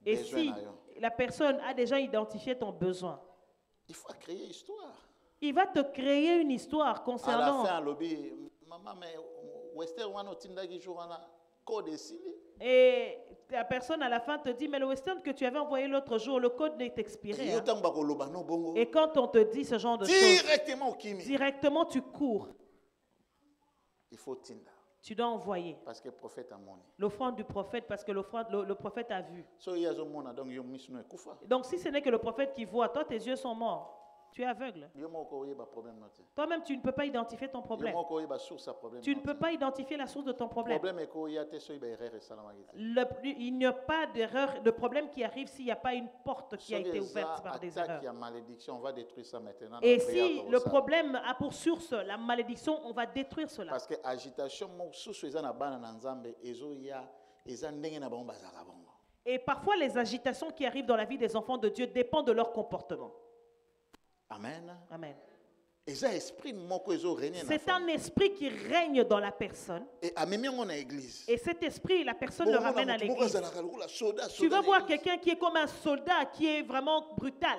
Et si la personne a déjà identifié ton besoin, il faut créer une histoire. Il va te créer une histoire concernant. Et la personne à la fin te dit, mais le western que tu avais envoyé l'autre jour, le code est expiré. Hein. Et quand on te dit ce genre de choses, directement tu cours. Il faut tinda. Tu dois envoyer. Parce que le prophète a monné. L'offrande du prophète, parce que le prophète a vu. Donc si ce n'est que le prophète qui voit, toi tes yeux sont morts. Tu es aveugle. Toi-même, tu ne peux pas identifier ton problème. Tu ne peux pas identifier la source de ton problème. Il n'y a pas d'erreur, de problème qui arrive s'il n'y a pas une porte qui a été ouverte par des erreurs. Et si le problème a pour source la malédiction, on va détruire cela. Parce que l'agitation, et parfois, les agitations qui arrivent dans la vie des enfants de Dieu dépendent de leur comportement. Amen. Amen. C'est un esprit qui règne dans la personne. Et cet esprit, la personne le ramène à l'église. Tu vas voir quelqu'un qui est comme un soldat, qui est vraiment brutal.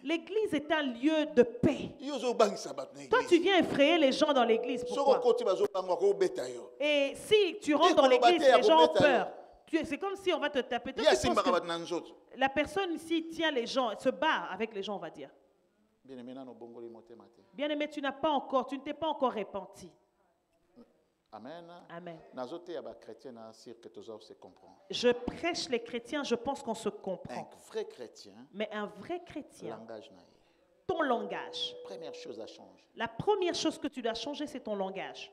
L'église est un lieu de paix. Toi, tu viens effrayer les gens dans l'église. Pourquoi? Et si tu rentres dans l'église, les gens ont peur. C'est comme si on va te taper. La personne ici tient les gens, se bat avec les gens, on va dire. Bien-aimé, tu ne t'es pas encore repenti. Amen. Amen. Je prêche les chrétiens, je pense qu'on se comprend. Un vrai chrétien, mais un vrai chrétien, ton langage. Première chose à changer. La première chose que tu dois changer, c'est ton langage.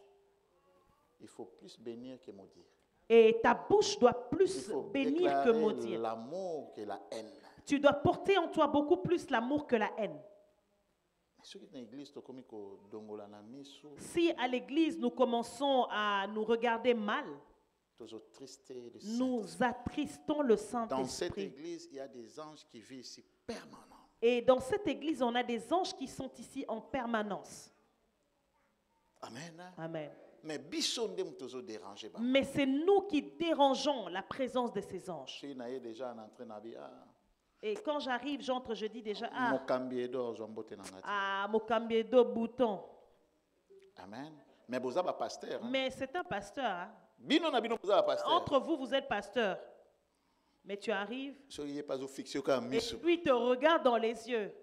Il faut plus bénir que maudire. Et ta bouche doit plus bénir que maudire. L'amour que la haine. Tu dois porter en toi beaucoup plus l'amour que la haine. Si à l'église nous commençons à nous regarder mal, nous attristons le Saint-Esprit. Dans cette église, il y a des anges qui vivent ici permanents. Et dans cette église, on a des anges qui sont ici en permanence. Amen. Amen. Mais c'est nous qui dérangeons la présence de ces anges. Et quand j'arrive, j'entre, je dis déjà, Mokambiedo bouton. Amen. Mais vous êtes pasteur. Hein? Mais c'est un pasteur. Hein? Pasteur. Entre vous, vous êtes pasteur. Mais tu arrives. Et puis te regarde dans les yeux.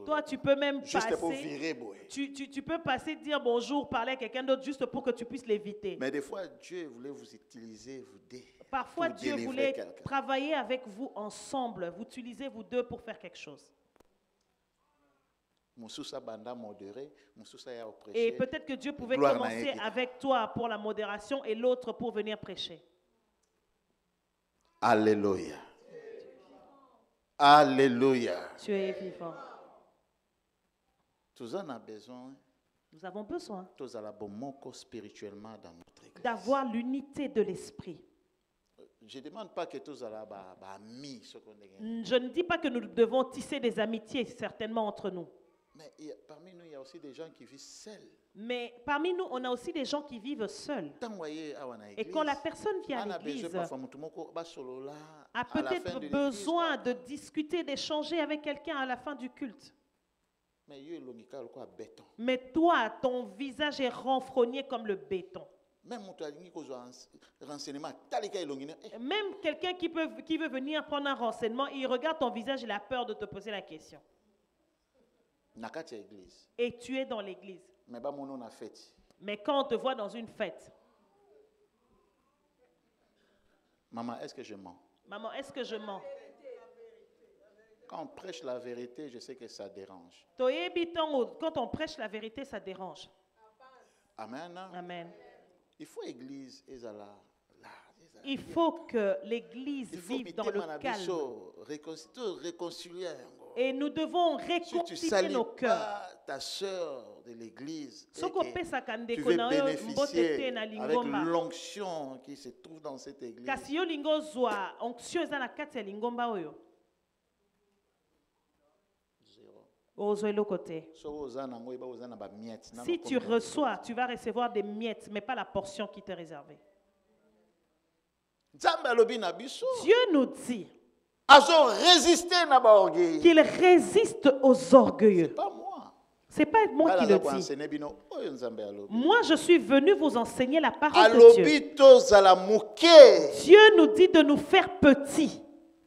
Toi, tu peux même juste passer. Pour virer, tu peux passer, dire bonjour, parler à quelqu'un d'autre juste pour que tu puisses l'éviter. Mais des fois, Dieu voulait vous utiliser, vous deux. Parfois, Dieu voulait travailler avec vous ensemble, vous utiliser vous deux pour faire quelque chose. Et peut-être que Dieu pouvait commencer avec toi pour la modération et l'autre pour venir prêcher. Alléluia. Alléluia. Tu es vivant. Nous avons besoin. Nous avons besoin d'avoir l'unité de l'esprit. Je ne demande pas que tous amis. Je ne dis pas que nous devons tisser des amitiés certainement entre nous. Mais parmi nous, il y a aussi des gens qui vivent seuls. Mais parmi nous, on a aussi des gens qui vivent seuls. Et quand la personne vient à l'église, a peut-être besoin de discuter, d'échanger avec quelqu'un à la fin du culte. Mais toi, ton visage est renfrogné comme le béton. Même quelqu'un qui veut venir prendre un renseignement, il regarde ton visage, il a peur de te poser la question. Et tu es dans l'église. Mais quand on te voit dans une fête, maman, est-ce que je mens? Maman, est-ce que je mens? Quand on prêche la vérité, je sais que ça dérange. Quand on prêche la vérité, ça dérange. Amen. Amen. Il faut l'église. Il faut que l'église vive dans le calme. Et nous devons réconcilier nos cœurs. Ta sœur de l'église, tu veux bénéficier avec l'onction qui se trouve dans cette église. Si tu reçois, tu vas recevoir des miettes, mais pas la portion qui t'est réservée. Dieu nous dit qu'il résiste aux orgueilleux. Ce n'est pas moi qui le dis. Moi, je suis venu vous enseigner la parole de Dieu. Dieu nous dit de nous faire petits.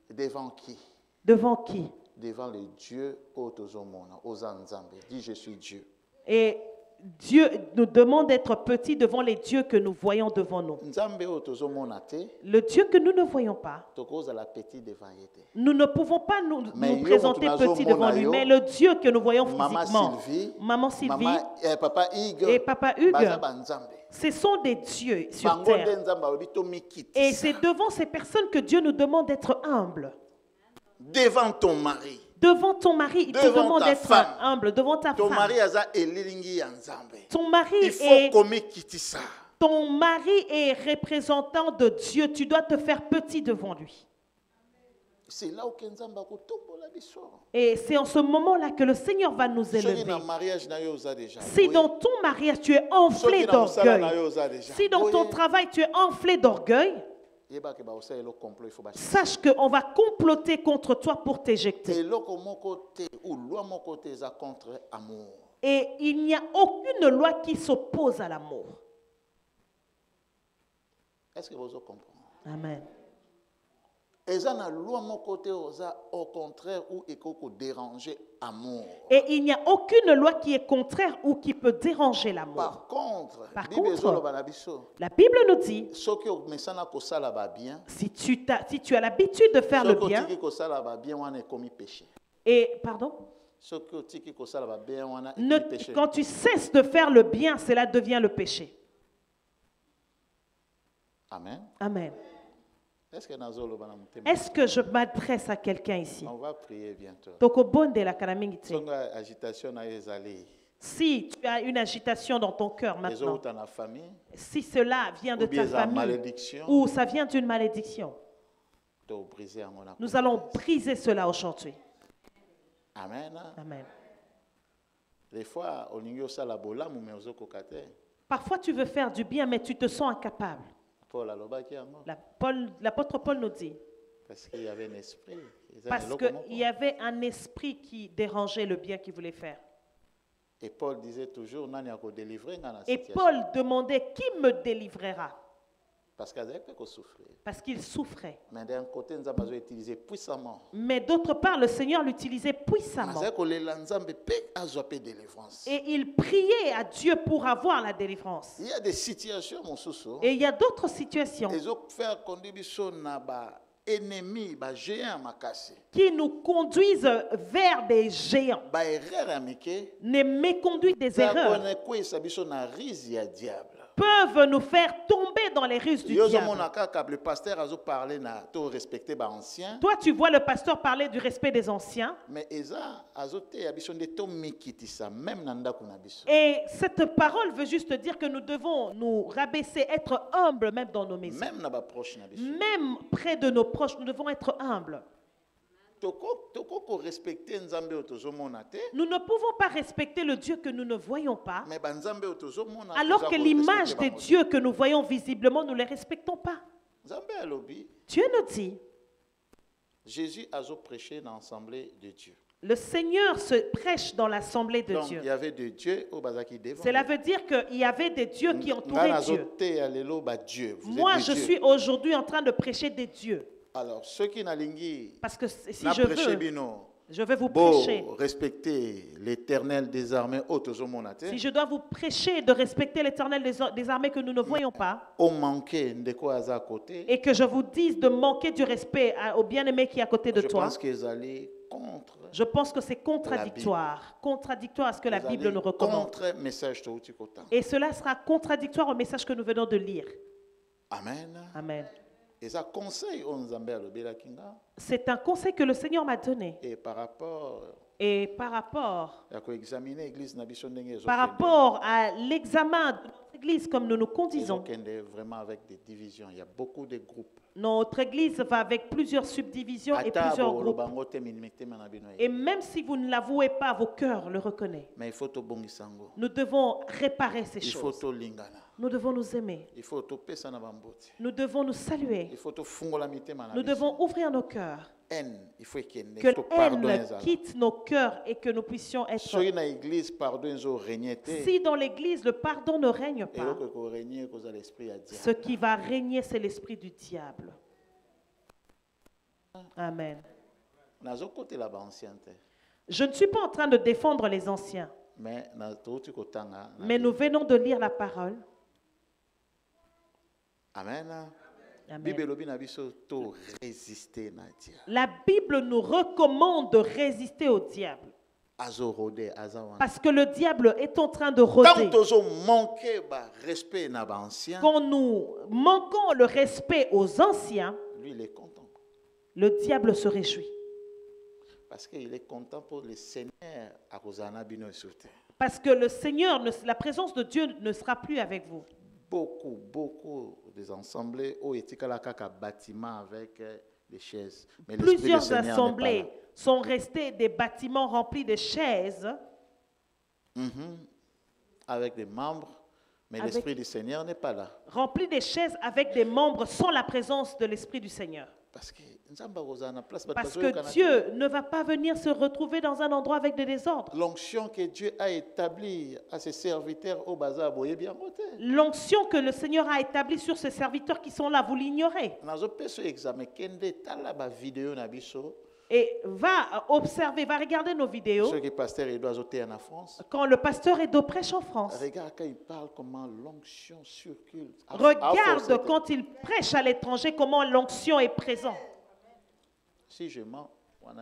Devant qui? Devant qui? Devant les dieux aux Nzambe. Dis, je suis Dieu. Et Dieu nous demande d'être petits devant les dieux que nous voyons devant nous. Le Dieu que nous ne voyons pas, nous ne pouvons pas nous présenter petits devant lui. Mais le Dieu que nous voyons physiquement, Maman Sylvie et Papa Hugues, ce sont des dieux sur terre. Et c'est devant ces personnes que Dieu nous demande d'être humbles. Devant ton mari. Devant ton mari, il te demande d'être humble. Devant ta femme. Ton mari est représentant de Dieu. Tu dois te faire petit devant lui. C'est là où et c'est en ce moment-là que le Seigneur va nous élever. Si dans ton mariage tu es enflé d'orgueil, si dans ton travail tu es enflé d'orgueil, sache qu'on va comploter contre toi pour t'éjecter. Et il n'y a aucune loi qui s'oppose à l'amour. Est-ce que vous comprenez? Amen. Et il n'y a aucune loi qui est contraire ou qui peut déranger l'amour. Par contre, la Bible nous dit, si tu as l'habitude de faire le bien, et pardon, quand tu cesses de faire le bien, cela devient le péché. Amen. Amen. Est-ce que je m'adresse à quelqu'un ici? On va prier bientôt. Si tu as une agitation dans ton cœur maintenant, si cela vient de ta famille ou ça vient d'une malédiction, nous allons briser cela aujourd'hui. Amen. Amen. Des fois, parfois tu veux faire du bien, mais tu te sens incapable. L'apôtre Paul nous dit, parce qu'il y avait un esprit. Parce qu'il y avait un esprit qui dérangeait le bien qu'il voulait faire. Et Paul disait toujours, et Paul demandait, qui me délivrera? Parce qu'il souffrait. Mais d'un côté, nous avons utilisé puissamment. Mais d'autre part, le Seigneur l'utilisait puissamment. Et il priait à Dieu pour avoir la délivrance. Il y a des situations, mon sousou. Et il y a d'autres situations qui nous conduisent vers des géants. Les méconduites des erreurs peuvent nous faire tomber dans les ruses du diable. Toi, tu vois le pasteur parler du respect des anciens. Et cette parole veut juste dire que nous devons nous rabaisser, être humbles même dans nos maisons. Même près de nos proches, nous devons être humbles. Nous ne pouvons pas respecter le Dieu que nous ne voyons pas, alors que l'image des dieux que nous voyons visiblement, nous ne les respectons pas. Dieu nous dit, Jésus a prêché dans l'assemblée de Dieu. Le Seigneur se prêche dans l'assemblée de Dieu. Il y avait des dieux au Bazaki devant. Cela veut dire qu'il y avait des dieux qui entouraient Dieu. Moi, je suis aujourd'hui en train de prêcher des dieux. Alors, ceux qui n'alingui, parce que si je vais vous prêcher, respecter l'Éternel des armées, si je dois vous prêcher de respecter l'Éternel des armées que nous ne voyons pas, et que je vous dise de manquer du respect au bien-aimé qui est à côté de toi, je pense que c'est contradictoire à ce que la Bible nous recommande. Et cela sera contradictoire au message que nous venons de lire. Amen. Amen. C'est un conseil que le Seigneur m'a donné. Et par rapport à l'examen de notre église, comme nous nous conduisons, vraiment avec des divisions. Il y a beaucoup de groupes. Notre église va avec plusieurs subdivisions et plusieurs groupes. Et même si vous ne l'avouez pas, vos cœurs le reconnaissent. Nous devons réparer ces choses. Nous devons nous aimer. Nous devons nous saluer. Nous devons ouvrir nos cœurs. Que haine quitte nos cœurs et que nous puissions être. Si dans l'église le pardon ne règne pas, ce qui va régner, c'est l'esprit du diable. Amen. Je ne suis pas en train de défendre les anciens, mais nous venons de lire la parole. Amen. Amen. La Bible nous recommande de résister au diable. Parce que le diable est en train de rôder. Quand nous manquons le respect aux anciens, lui, il est content. Le diable se réjouit. Parce qu'il est content pour le Seigneur à sur terre. Parce que le Seigneur, la présence de Dieu ne sera plus avec vous. Beaucoup des assemblées ont été bâtiments avec des chaises. Mais plusieurs assemblées sont restées des bâtiments remplis de chaises. Avec des membres, mais l'Esprit du Seigneur n'est pas là. Remplis de chaises avec des membres sans la présence de l'Esprit du Seigneur. Parce que Dieu ne va pas venir se retrouver dans un endroit avec des désordres. L'onction que Dieu a établie à ses serviteurs au bazar, l'onction que le Seigneur a établie sur ses serviteurs qui sont là, vous l'ignorez. Et va observer, va regarder nos vidéos. Quand le pasteur Edo prêche en France. Regarde quand il parle comment l'onction circule. Regarde quand il prêche à l'étranger comment l'onction est présente. Si je mens, moi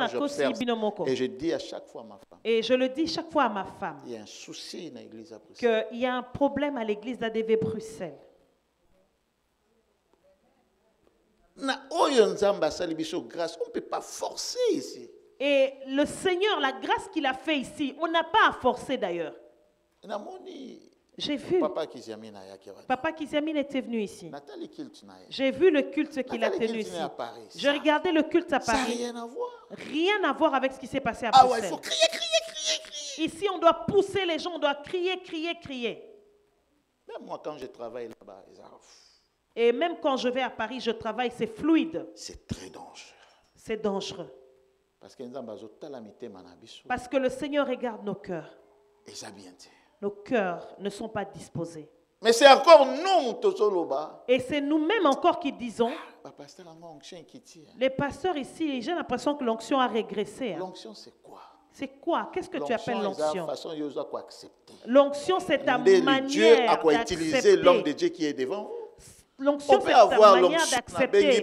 j'observe et je dis à chaque fois à ma femme. Et je le dis chaque fois à ma femme. Il y a un souci dans l'église à Bruxelles. Qu'il y a un problème à l'église d'ADV Bruxelles. On ne peut pas forcer ici. Et le Seigneur, la grâce qu'il a fait ici, on n'a pas à forcer d'ailleurs. J'ai vu. Papa Kiziamine était venu ici. J'ai vu le culte qu'il a tenu ici. J'ai regardé le culte à Paris. Ça n'a rien à voir. Rien à voir avec ce qui s'est passé à Bruxelles. Il faut crier. Ici, on doit pousser les gens, on doit crier. Même moi, quand je travaille là-bas, et même quand je vais à Paris, je travaille, c'est fluide. C'est très dangereux. C'est dangereux. Parce que le Seigneur regarde nos cœurs. Nos cœurs ne sont pas disposés. Mais c'est encore nous, et c'est nous-mêmes encore qui disons. Les pasteurs ici, j'ai l'impression que l'onction a régressé. L'onction, c'est quoi? C'est quoi? Qu'est-ce que tu appelles l'onction? L'onction, c'est ta manière d'accepter l'homme de Dieu qui est devant. L'onction, c'est ta manière d'accepter. Et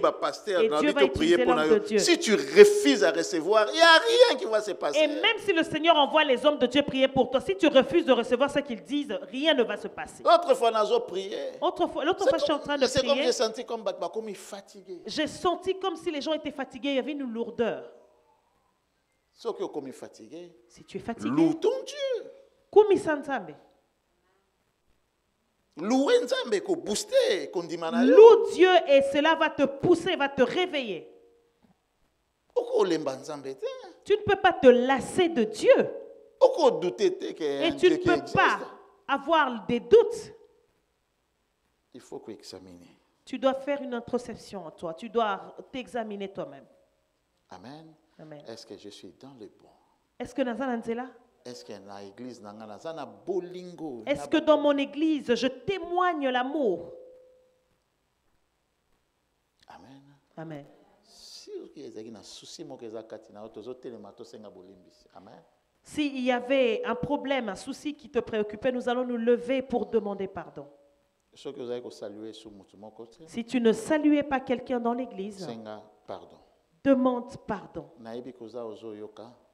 Dieu va utiliser l'homme de Dieu. Si tu refuses à recevoir, il n'y a rien qui va se passer. Et même si le Seigneur envoie les hommes de Dieu prier pour toi, si tu refuses de recevoir ce qu'ils disent, rien ne va se passer. L'autre fois, je suis en train de prier. C'est comme j'ai senti comme fatigué. J'ai senti comme si les gens étaient fatigués. Il y avait une lourdeur. Si tu es fatigué, loue ton Dieu. Loue Dieu et cela va te pousser, va te réveiller. Tu ne peux pas te lasser de Dieu. Et tu ne peux pas avoir des doutes. Il faut examiner. Tu dois faire une introspection en toi. Tu dois t'examiner toi-même. Amen. Amen. Est-ce que je suis dans le bon? Est-ce que là? Est-ce que dans mon église, je témoigne l'amour? Amen. Amen. S'il y avait un problème, un souci qui te préoccupait, nous allons nous lever pour demander pardon. Si tu ne saluais pas quelqu'un dans l'église, demande pardon.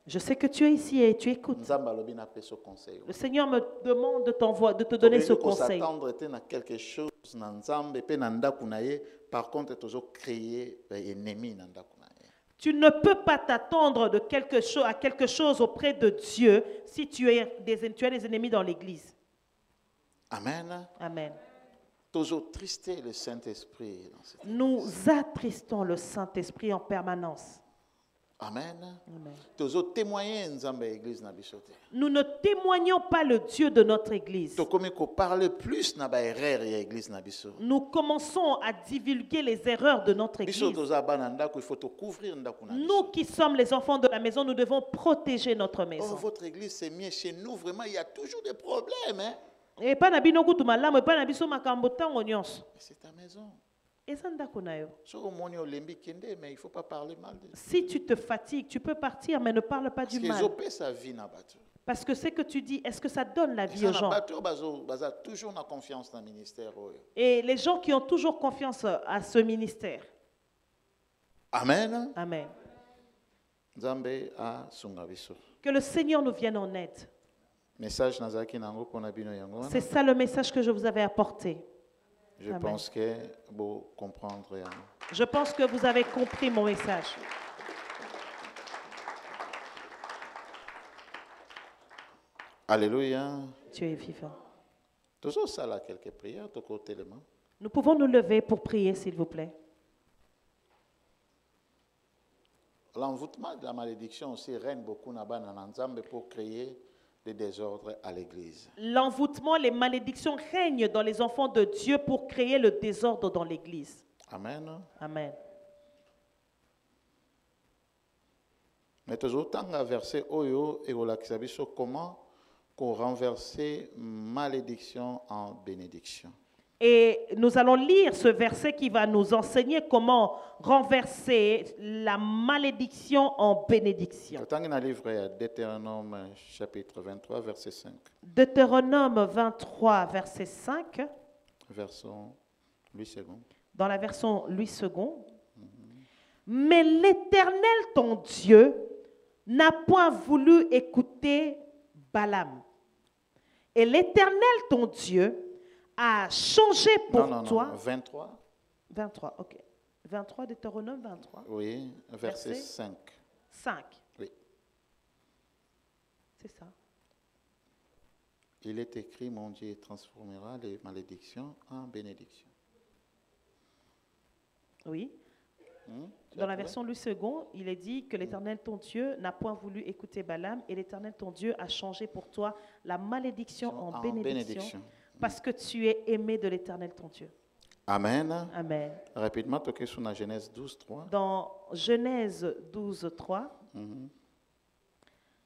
Je sais que tu es ici et tu écoutes. Le Seigneur me demande de te donner ce conseil. Quelque chose, par contre, créer ennemi. Tu ne peux pas t'attendre à quelque chose auprès de Dieu si tu as des ennemis dans l'église. Amen. Amen. Le Saint-Esprit. Nous attristons le Saint-Esprit en permanence. Amen. Amen. Nous ne témoignons pas le Dieu de notre église. Nous commençons à divulguer les erreurs de notre église. Nous qui sommes les enfants de la maison, nous devons protéger notre maison. Oh, votre église, c'est mieux. Chez nous, vraiment, il y a toujours des problèmes. Hein? Et pas c'est ta maison. Si tu te fatigues, tu peux partir, mais ne parle pas du mal. Parce que ce que tu dis, est-ce que ça donne la vie aux gens? Et les gens qui ont toujours confiance à ce ministère. Amen. Amen. Que le Seigneur nous vienne en aide. C'est ça le message que je vous avais apporté. Je pense que vous comprendrez. Je pense que vous avez compris mon message. Alléluia. Tu es vivant. Nous pouvons nous lever pour prier, s'il vous plaît. L'envoûtement de la malédiction aussi règne beaucoup pour créer des désordres à l'église. L'envoûtement, les malédictions règnent dans les enfants de Dieu pour créer le désordre dans l'église. Amen. Amen. Mais toujours tant à verser oyo et comment renverser malédiction en bénédiction. Et nous allons lire ce verset qui va nous enseigner comment renverser la malédiction en bénédiction. Deutéronome chapitre 23, verset 5. Deutéronome 23, verset 5. Version Louis II. Dans la version Louis II. Mais l'Éternel, ton Dieu, n'a point voulu écouter Balaam. Et l'Éternel, ton Dieu, a changé pour toi. 23. 23, ok. 23, Deutéronome 23. Oui, verset 5. 5. Oui. C'est ça. Il est écrit, mon Dieu transformera les malédictions en bénédictions. Oui. Dans la version Louis II, il est dit que l'Éternel, ton Dieu, n'a point voulu écouter Balaam et l'Éternel, ton Dieu, a changé pour toi la malédiction en bénédiction. Parce que tu es aimé de l'Éternel, ton Dieu. Amen. Amen. Rapidement, toquez sur la Genèse 12, 3. Dans Genèse 12, 3,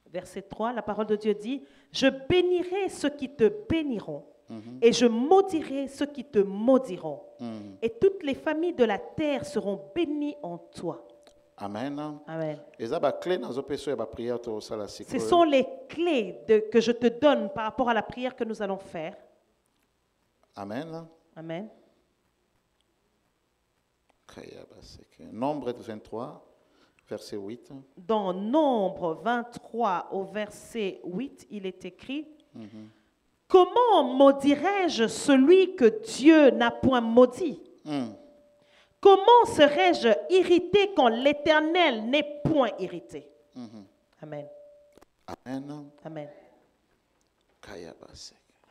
verset 3, la parole de Dieu dit « Je bénirai ceux qui te béniront, et je maudirai ceux qui te maudiront. Et toutes les familles de la terre seront bénies en toi. » Amen. Amen. Ce sont les clés que je te donne par rapport à la prière que nous allons faire. Amen. Amen. Nombre 23, verset 8. Dans Nombre 23 au verset 8, il est écrit Comment maudirais-je celui que Dieu n'a point maudit? Comment serais-je irrité quand l'Éternel n'est point irrité? Amen. Amen. Amen.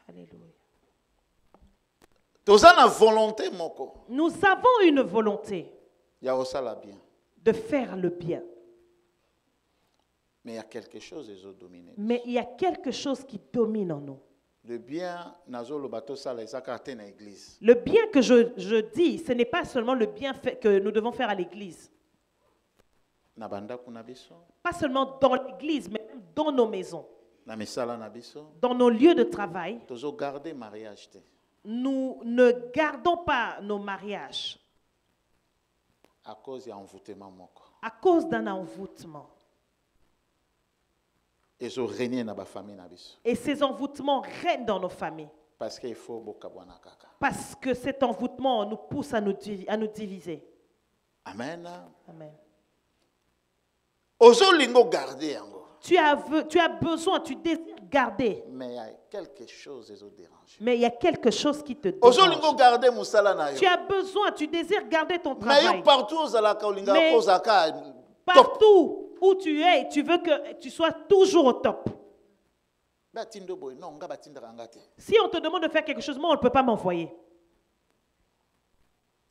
Alléluia. Nous avons une volonté de faire le bien. Mais il y a quelque chose qui domine. Mais il y a quelque chose qui domine en nous. Le bien que je dis, ce n'est pas seulement le bien que nous devons faire à l'église. Pas seulement dans l'église, mais même dans nos maisons. Dans nos lieux de travail. Nous ne gardons pas nos mariages à cause d'un envoûtement. Et ces envoûtements règnent dans nos familles. Parce que cet envoûtement nous pousse à nous diviser. Amen. Amen. Tu as besoin, tu désires garder. Mais il y a quelque chose qui te dérange. Mais il y a quelque chose qui te dérange. Tu as besoin, tu désires garder ton travail. Mais partout où tu es, tu veux que tu sois toujours au top. Si on te demande de faire quelque chose, moi, on ne peut pas m'envoyer.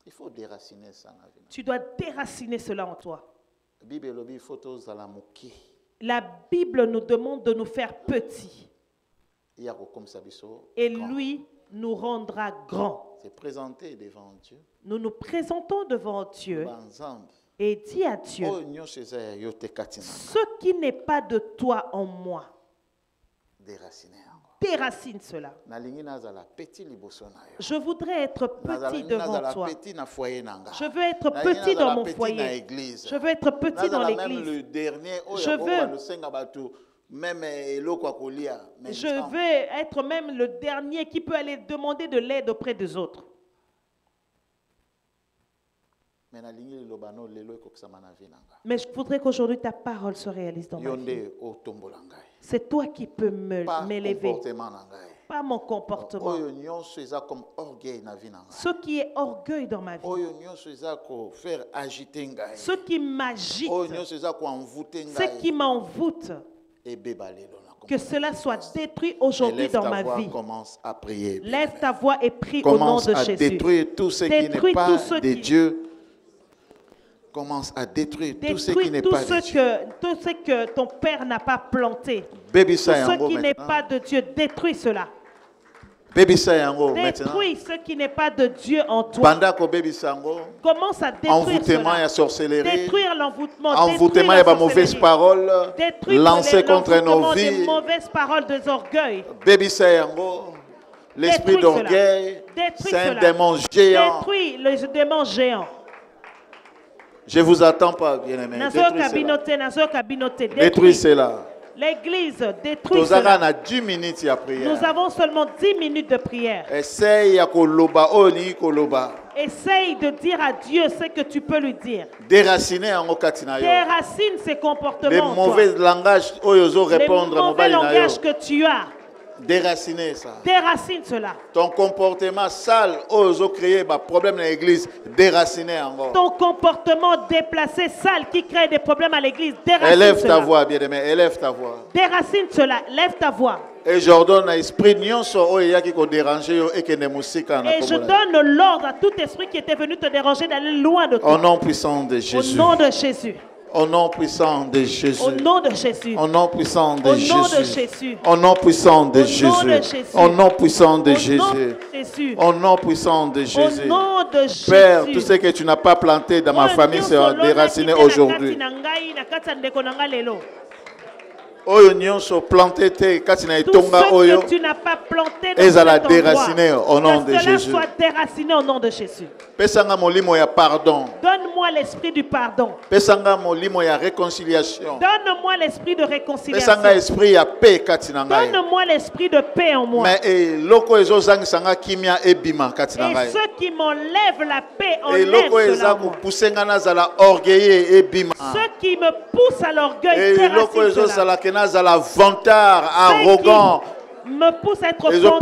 Il faut déraciner ça. Tu dois déraciner cela en toi. La Bible nous demande de nous faire petits. Et lui nous rendra grands. Nous nous présentons devant Dieu et dis à Dieu, ce qui n'est pas de toi en moi, déracine cela. Je voudrais être petit devant toi. Je veux être petit dans mon foyer. Je veux être petit dans l'église. Je veux être même le dernier qui peut aller demander de l'aide auprès des autres. Mais je voudrais qu'aujourd'hui ta parole se réalise dans ma vie. C'est toi qui peux m'élever. Pas mon comportement. Ce qui est orgueil dans ma vie. Ce qui m'agite. Ce qui m'envoûte. Que cela soit détruit aujourd'hui dans ma vie. Lève ta voix et prie au nom de Jésus. Détruis tout ce qui n'est pas de Dieu. Commence à détruire tout ce qui n'est pas de Dieu. Tout ce que ton père n'a pas planté. Tout ce qui n'est pas de Dieu, détruis cela. Détruis ce qui n'est pas de Dieu en toi. Commence à détruire cela. Détruire l'envoûtement. Envoûtement et mauvaises paroles lancées contre nos vies. Des mauvaises paroles, des orgueils. L'esprit d'orgueil, c'est un démon géant. Détruis le démon géant. Je vous attends pas, bien-aimé. Détruis cela. L'église détruit cela. Nous avons seulement 10 minutes de prière. Essaye de dire à Dieu ce que tu peux lui dire. Déracine ces comportements. Les mauvais langages que tu as. Déraciner ça. Déracine cela. Ton comportement sale, créé des problèmes dans l'église, déraciner encore. Ton comportement déplacé, sale, qui crée des problèmes à l'église, déracine élève cela. Ta voix, bien-aimé, élève ta voix. Déracine cela, lève ta voix. Et je donne l'esprit et je donne l'ordre à tout esprit qui était venu te déranger d'aller loin de toi. Au nom puissant de Jésus. Au nom de Jésus. Au nom puissant de Jésus. Au nom de Jésus. Au nom puissant de Jésus. Au nom puissant de Jésus. Au nom puissant de Jésus. Au nom puissant de Jésus. Père, tout ce que tu n'as pas planté dans ma famille sera déraciné aujourd'hui. Oyo nyonso planté te katina etonga oyo. Tu n'as pas planté dans cet endroit. Au nom de Jésus. Soit déraciné au nom de Jésus. Pesanga molimo ya pardon. Donne-moi l'esprit du pardon. Pesanga molimo ya réconciliation. Donne-moi l'esprit de réconciliation. Pesanga esprit ya paix katina ngai. Donne-moi l'esprit de paix en moi. Mais loko ezozang sanga kimia ebima katina ngai. Et ceux qui m'enlèvent la paix enlèvent cela. Loko ezaku poussenga na zala orgueilleux ebima. Ceux qui me poussent à l'orgueil déracine cela. La vantard arrogant me pousse à être arrogant.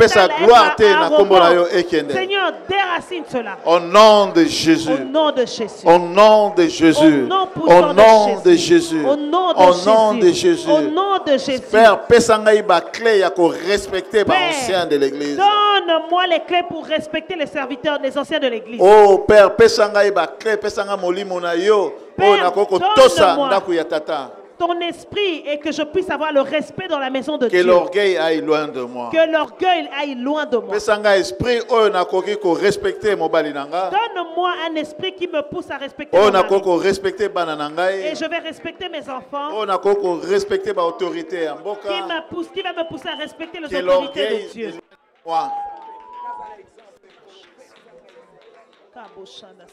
Seigneur, déracine cela. Au nom de Jésus. Au nom de Jésus. Au nom de Jésus. Au nom de Jésus. Au nom de Jésus. Au nom de Jésus. Père, pesanga iba clé ya ko respecter les anciens de l'église. Donne-moi les clés pour respecter les serviteurs, les anciens de l'église. Oh Père, pesanga iba clé, pesanga molimo na yo. Oh na koko tosa ndaku ya tata. Ton esprit et que je puisse avoir le respect dans la maison de Dieu. Que l'orgueil aille loin de moi. Que l'orgueil aille loin de moi. Donne-moi un esprit qui me pousse à respecter mon mari. Et je vais respecter mes enfants. Qui va me pousser à respecter les autorités de Dieu.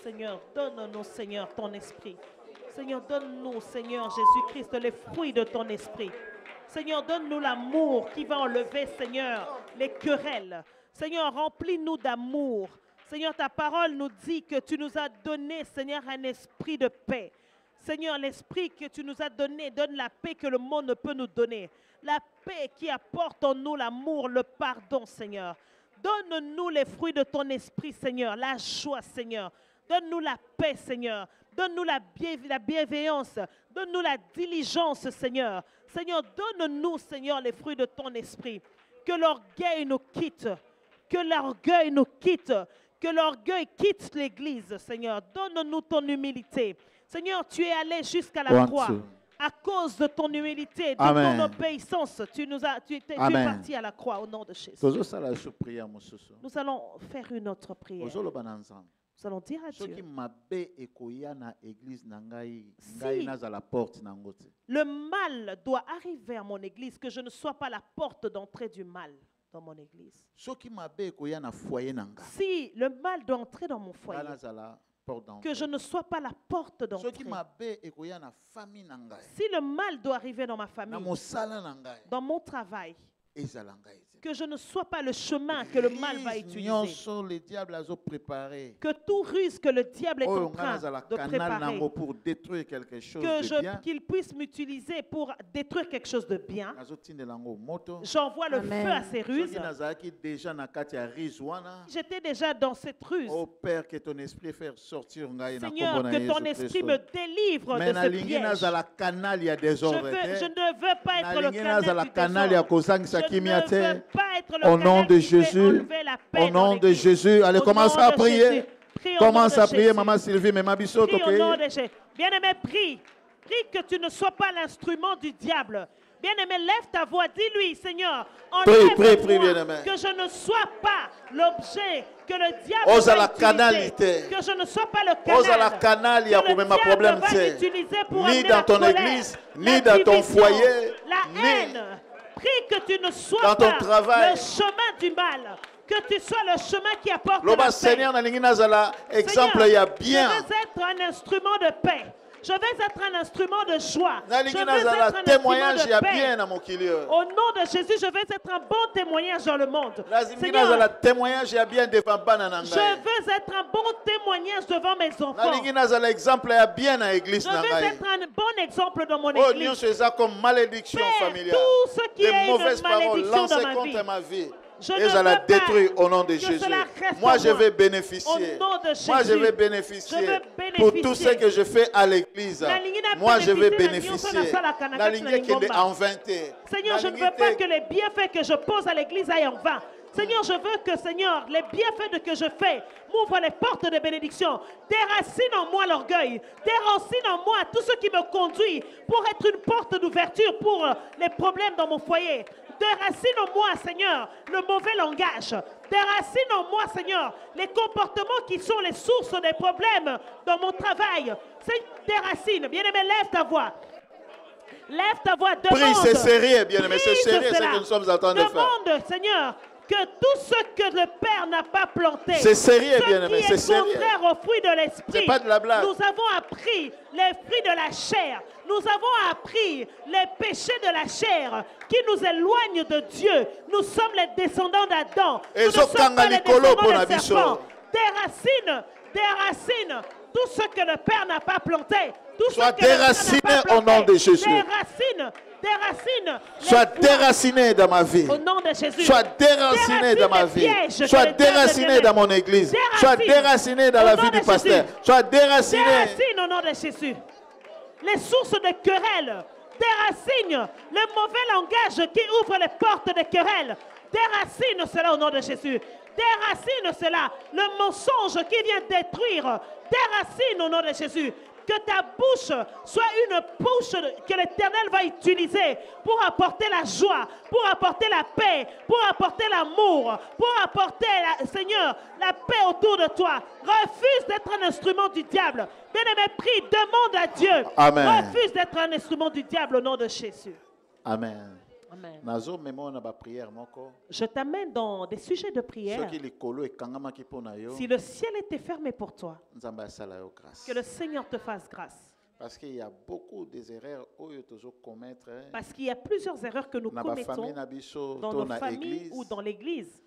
Seigneur, donne-nous, Seigneur, ton esprit. Seigneur, donne-nous, Seigneur Jésus-Christ, les fruits de ton esprit. Seigneur, donne-nous l'amour qui va enlever, Seigneur, les querelles. Seigneur, remplis-nous d'amour. Seigneur, ta parole nous dit que tu nous as donné, Seigneur, un esprit de paix. Seigneur, l'esprit que tu nous as donné donne la paix que le monde ne peut nous donner. La paix qui apporte en nous l'amour, le pardon, Seigneur. Donne-nous les fruits de ton esprit, Seigneur. La joie, Seigneur. Donne-nous la paix, Seigneur. Donne-nous la bienveillance. Donne-nous la diligence, Seigneur. Seigneur, donne-nous, Seigneur, les fruits de ton esprit. Que l'orgueil nous quitte. Que l'orgueil nous quitte. Que l'orgueil quitte l'Église, Seigneur. Donne-nous ton humilité. Seigneur, tu es allé jusqu'à la croix. À cause de ton humilité, de ton obéissance, tu es parti à la croix au nom de Jésus. Nous allons faire une autre prière. Nous allons dire à Dieu. Le mal doit arriver à mon église, que je ne sois pas la porte d'entrée du mal dans mon église. Si le mal doit entrer dans mon foyer, que je ne sois pas la porte d'entrée. Si le mal doit arriver dans ma famille, dans mon travail, que je ne sois pas le chemin que le mal va utiliser. Que tout ruse que le diable est en train de préparer, pour détruire quelque chose qu'il puisse m'utiliser pour détruire quelque chose de bien. J'envoie le feu à ces ruses. J'étais déjà dans cette ruse. Oh Père, que ton esprit fasse sortir. Seigneur, que ton esprit me délivre de ce piège. Je ne veux pas être le canal du désordre. Au nom de Jésus, au nom de Jésus, allez, commence à prier. Commence à prier, Maman Sylvie, Maman Bissot. Bien-aimé, prie. Prie que tu ne sois pas l'instrument du diable. Bien-aimé, lève ta voix, dis-lui, Seigneur, enlève-moi, que je ne sois pas l'objet que le diable va utiliser, que je ne sois pas le canal que le diable va utiliser pour amener la colère, ni dans ton foyer, la haine. Prie que tu ne sois pas le chemin du mal, que tu sois le chemin qui apporte la paix. Seigneur, je vais être un instrument de paix. Je vais être un instrument de joie. Je vais être un témoignage de paix. Au nom de Jésus, je vais être un bon témoignage dans le monde. Seigneur, je veux être un bon témoignage devant mes enfants. Je veux être un bon exemple dans mon église. Père, tout ce qui est une malédiction dans ma vie, je ne veux pas détruire au nom de Jésus. Moi, je vais bénéficier. Moi, je vais bénéficier pour tout ce que je fais à l'église. Moi, je vais bénéficier. La lignée qui est en vain. Seigneur, je ne veux pas que les bienfaits que je pose à l'église aillent en vain. Seigneur, je veux que, Seigneur, les bienfaits que je fais m'ouvrent les portes de bénédiction. Déracine en moi l'orgueil. Déracine en moi tout ce qui me conduit pour être une porte d'ouverture pour les problèmes dans mon foyer. Déracine en moi, Seigneur, le mauvais langage. Déracine en moi, Seigneur, les comportements qui sont les sources des problèmes dans mon travail. Déracine. Bien-aimé, lève ta voix. Lève ta voix. Demande. Prie, c'est sérieux, bien-aimé. C'est sérieux ce que nous sommes en train de faire. Demande, Seigneur, que tout ce que le Père n'a pas planté, c'est sérieux, bien-aimé, c'est sérieux. Contraire aux fruits de l'esprit. C'est pas de la blague. Nous avons appris les fruits de la chair. Nous avons appris les péchés de la chair qui nous éloignent de Dieu. Nous sommes les descendants d'Adam. Nous ne sommes pas les descendants des serpents. Déracine tout ce que le Père n'a pas planté. Sois déraciné au nom de Jésus. Déracine. Sois déraciné dans ma vie. Au nom de Jésus. Sois déraciné dans ma vie. Sois déraciné dans mon église. Sois déraciné dans la vie du pasteur. Sois déraciné. Déracine au nom de Jésus. Les sources de querelles. Déracine le mauvais langage qui ouvre les portes des querelles. Déracine cela au nom de Jésus. Déracine cela. Le mensonge qui vient détruire. Déracine au nom de Jésus. Que ta bouche soit une bouche que l'Éternel va utiliser pour apporter la joie, pour apporter la paix, pour apporter l'amour, pour apporter, Seigneur, la paix autour de toi. Refuse d'être un instrument du diable. Bien-aimé, prie, demande à Dieu. Amen. Refuse d'être un instrument du diable au nom de Jésus. Amen. Amen. Je t'amène dans des sujets de prière. Si le ciel était fermé pour toi, que le Seigneur te fasse grâce. Parce qu'il y a beaucoup d'erreurs commettre. Parce qu'il y a plusieurs erreurs que nous commettons dans nos familles ou dans l'église.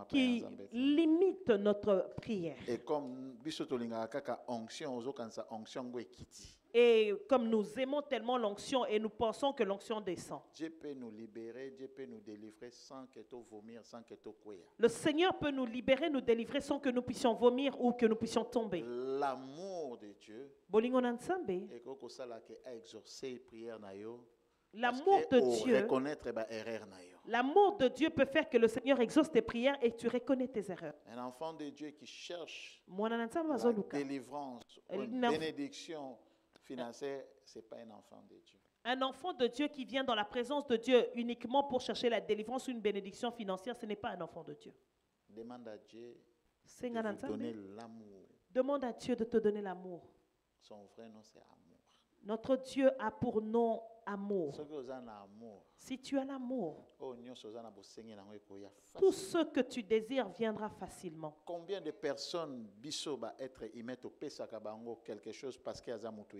qui limite notre prière. Et comme Et comme nous aimons tellement l'onction et nous pensons que l'onction descend. Dieu peut nous libérer, Dieu peut nous délivrer sans que tu vomir, sans que tu couilles. Le Seigneur peut nous libérer, nous délivrer sans que nous puissions vomir ou que nous puissions tomber. L'amour de Dieu. L'amour de Dieu peut faire que le Seigneur exauce tes prières et tu reconnais tes erreurs. Un enfant de Dieu qui cherche la délivrance, une bénédiction financière, ce n'est pas un enfant de Dieu. Un enfant de Dieu qui vient dans la présence de Dieu uniquement pour chercher la délivrance ou une bénédiction financière, ce n'est pas un enfant de Dieu. Demande à Dieu de te donner l'amour. Demande à Dieu de te donner l'amour. Son vrai nom, c'est amour. Notre Dieu a pour nom amour. Si tu as l'amour, tout ce que tu désires viendra facilement. Combien de personnes quelque chose parce qu'il y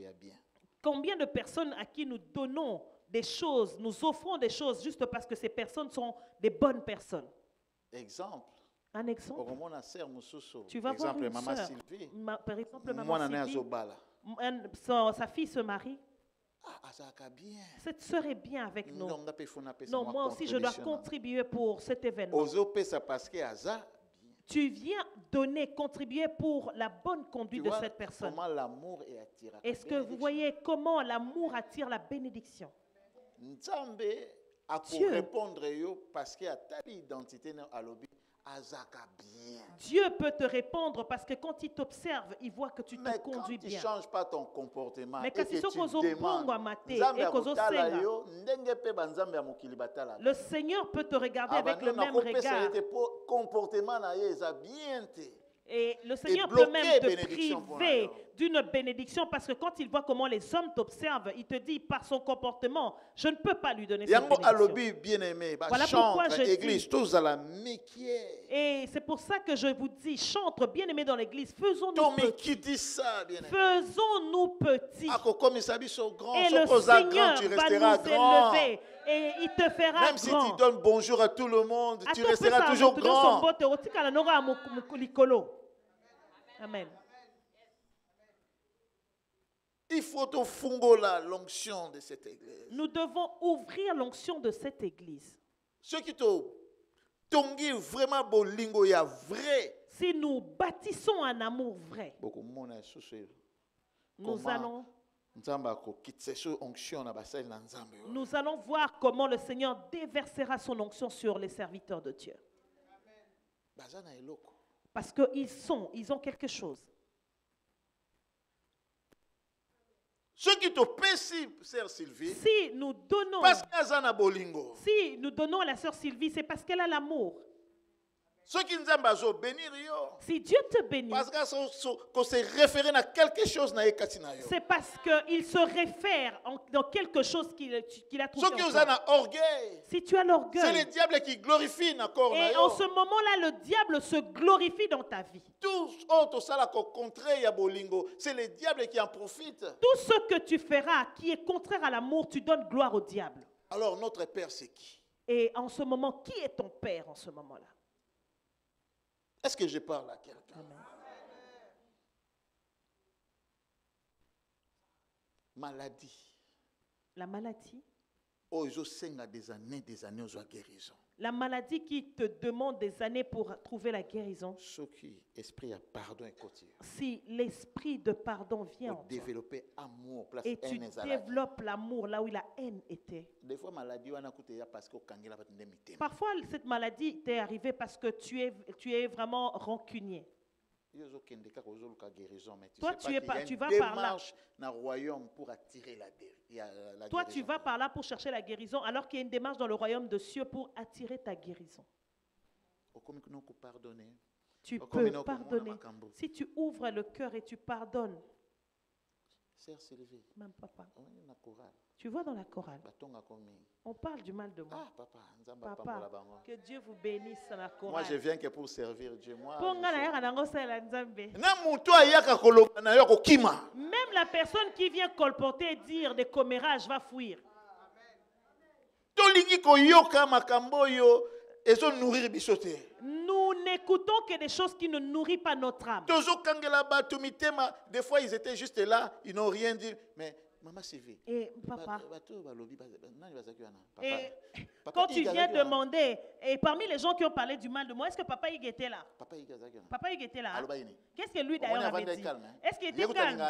a bien? Combien de personnes à qui nous donnons des choses, nous offrons des choses juste parce que ces personnes sont des bonnes personnes? Exemple. Un exemple. Tu vas voir une sœur, par exemple, maman Sylvie, sa fille se marie. Cette sœur est bien avec nous. Non, moi aussi je dois contribuer pour cet événement. Tu viens donner, contribuer pour la bonne conduite de cette personne. Est-ce que vous voyez comment l'amour attire la bénédiction? Dieu peut te répondre parce que quand il t'observe, il voit que tu te conduis bien. Mais quand tu ne changes pas ton comportement et que tu demandes, le Seigneur peut te regarder avec le même regard. Et le Seigneur peut même te priver d'une bénédiction parce que quand il voit comment les hommes t'observent, il te dit par son comportement, je ne peux pas lui donner cette bénédiction. Voilà pourquoi je dis, et c'est pour ça que je vous dis, chantre bien-aimé dans l'église, faisons-nous petits. Faisons-nous petits. Et le Seigneur va nous élever. Et il te fera même si tu donnes bonjour à tout le monde, tu resteras toujours grand. Amen. Il faut l'onction de cette église. Nous devons ouvrir l'onction de cette église. Ce qui te tongi vraiment bolingo ya vrai. Si nous bâtissons un amour vrai, nous allons voir comment le Seigneur déversera son onction sur les serviteurs de Dieu. Parce qu'ils ont quelque chose. Ce qui te pèse, sœur Sylvie, si nous donnons à la sœur Sylvie, c'est parce qu'elle a l'amour. Si Dieu te bénit, c'est parce qu'il se réfère dans quelque chose qu'il a trouvé en toi. Si tu as l'orgueil, c'est le diable qui glorifie. Et en ce moment-là, le diable se glorifie dans ta vie. C'est le diable qui en profite. Tout ce que tu feras qui est contraire à l'amour, tu donnes gloire au diable. Alors notre Père, c'est qui? Et en ce moment, qui est ton Père en ce moment-là? Est-ce que je parle à quelqu'un? Maladie. La maladie. Oh, je sais des années aux guérison. La maladie qui te demande des années pour trouver la guérison. Si l'esprit de pardon vient en toi, et tu développes l'amour là où la haine était. Parfois, cette maladie t'est arrivée parce que tu es vraiment rancunier. Toi, tu vas par là. Toi, tu vas par là pour chercher la guérison, alors qu'il y a une démarche dans le royaume de cieux pour attirer ta guérison. Tu peux pardonner. Si tu ouvres le cœur et tu pardonnes. Même papa. Tu vois dans la chorale, on parle du mal de moi. Papa, que Dieu vous bénisse dans la chorale. Moi, je viens que pour servir Dieu. Même la personne qui vient colporter et dire des commérages va fuir. Nous n'écoutons que des choses qui ne nourrissent pas notre âme. Des fois, ils étaient juste là, ils n'ont rien dit. Mais maman Sylvie, et papa, et quand tu viens demander, et parmi les gens qui ont parlé du mal de moi, est-ce que Papa Hugues était là? Papa Hugues était là. Qu'est-ce que lui d'ailleurs avait dit? Est-ce qu'il était calme?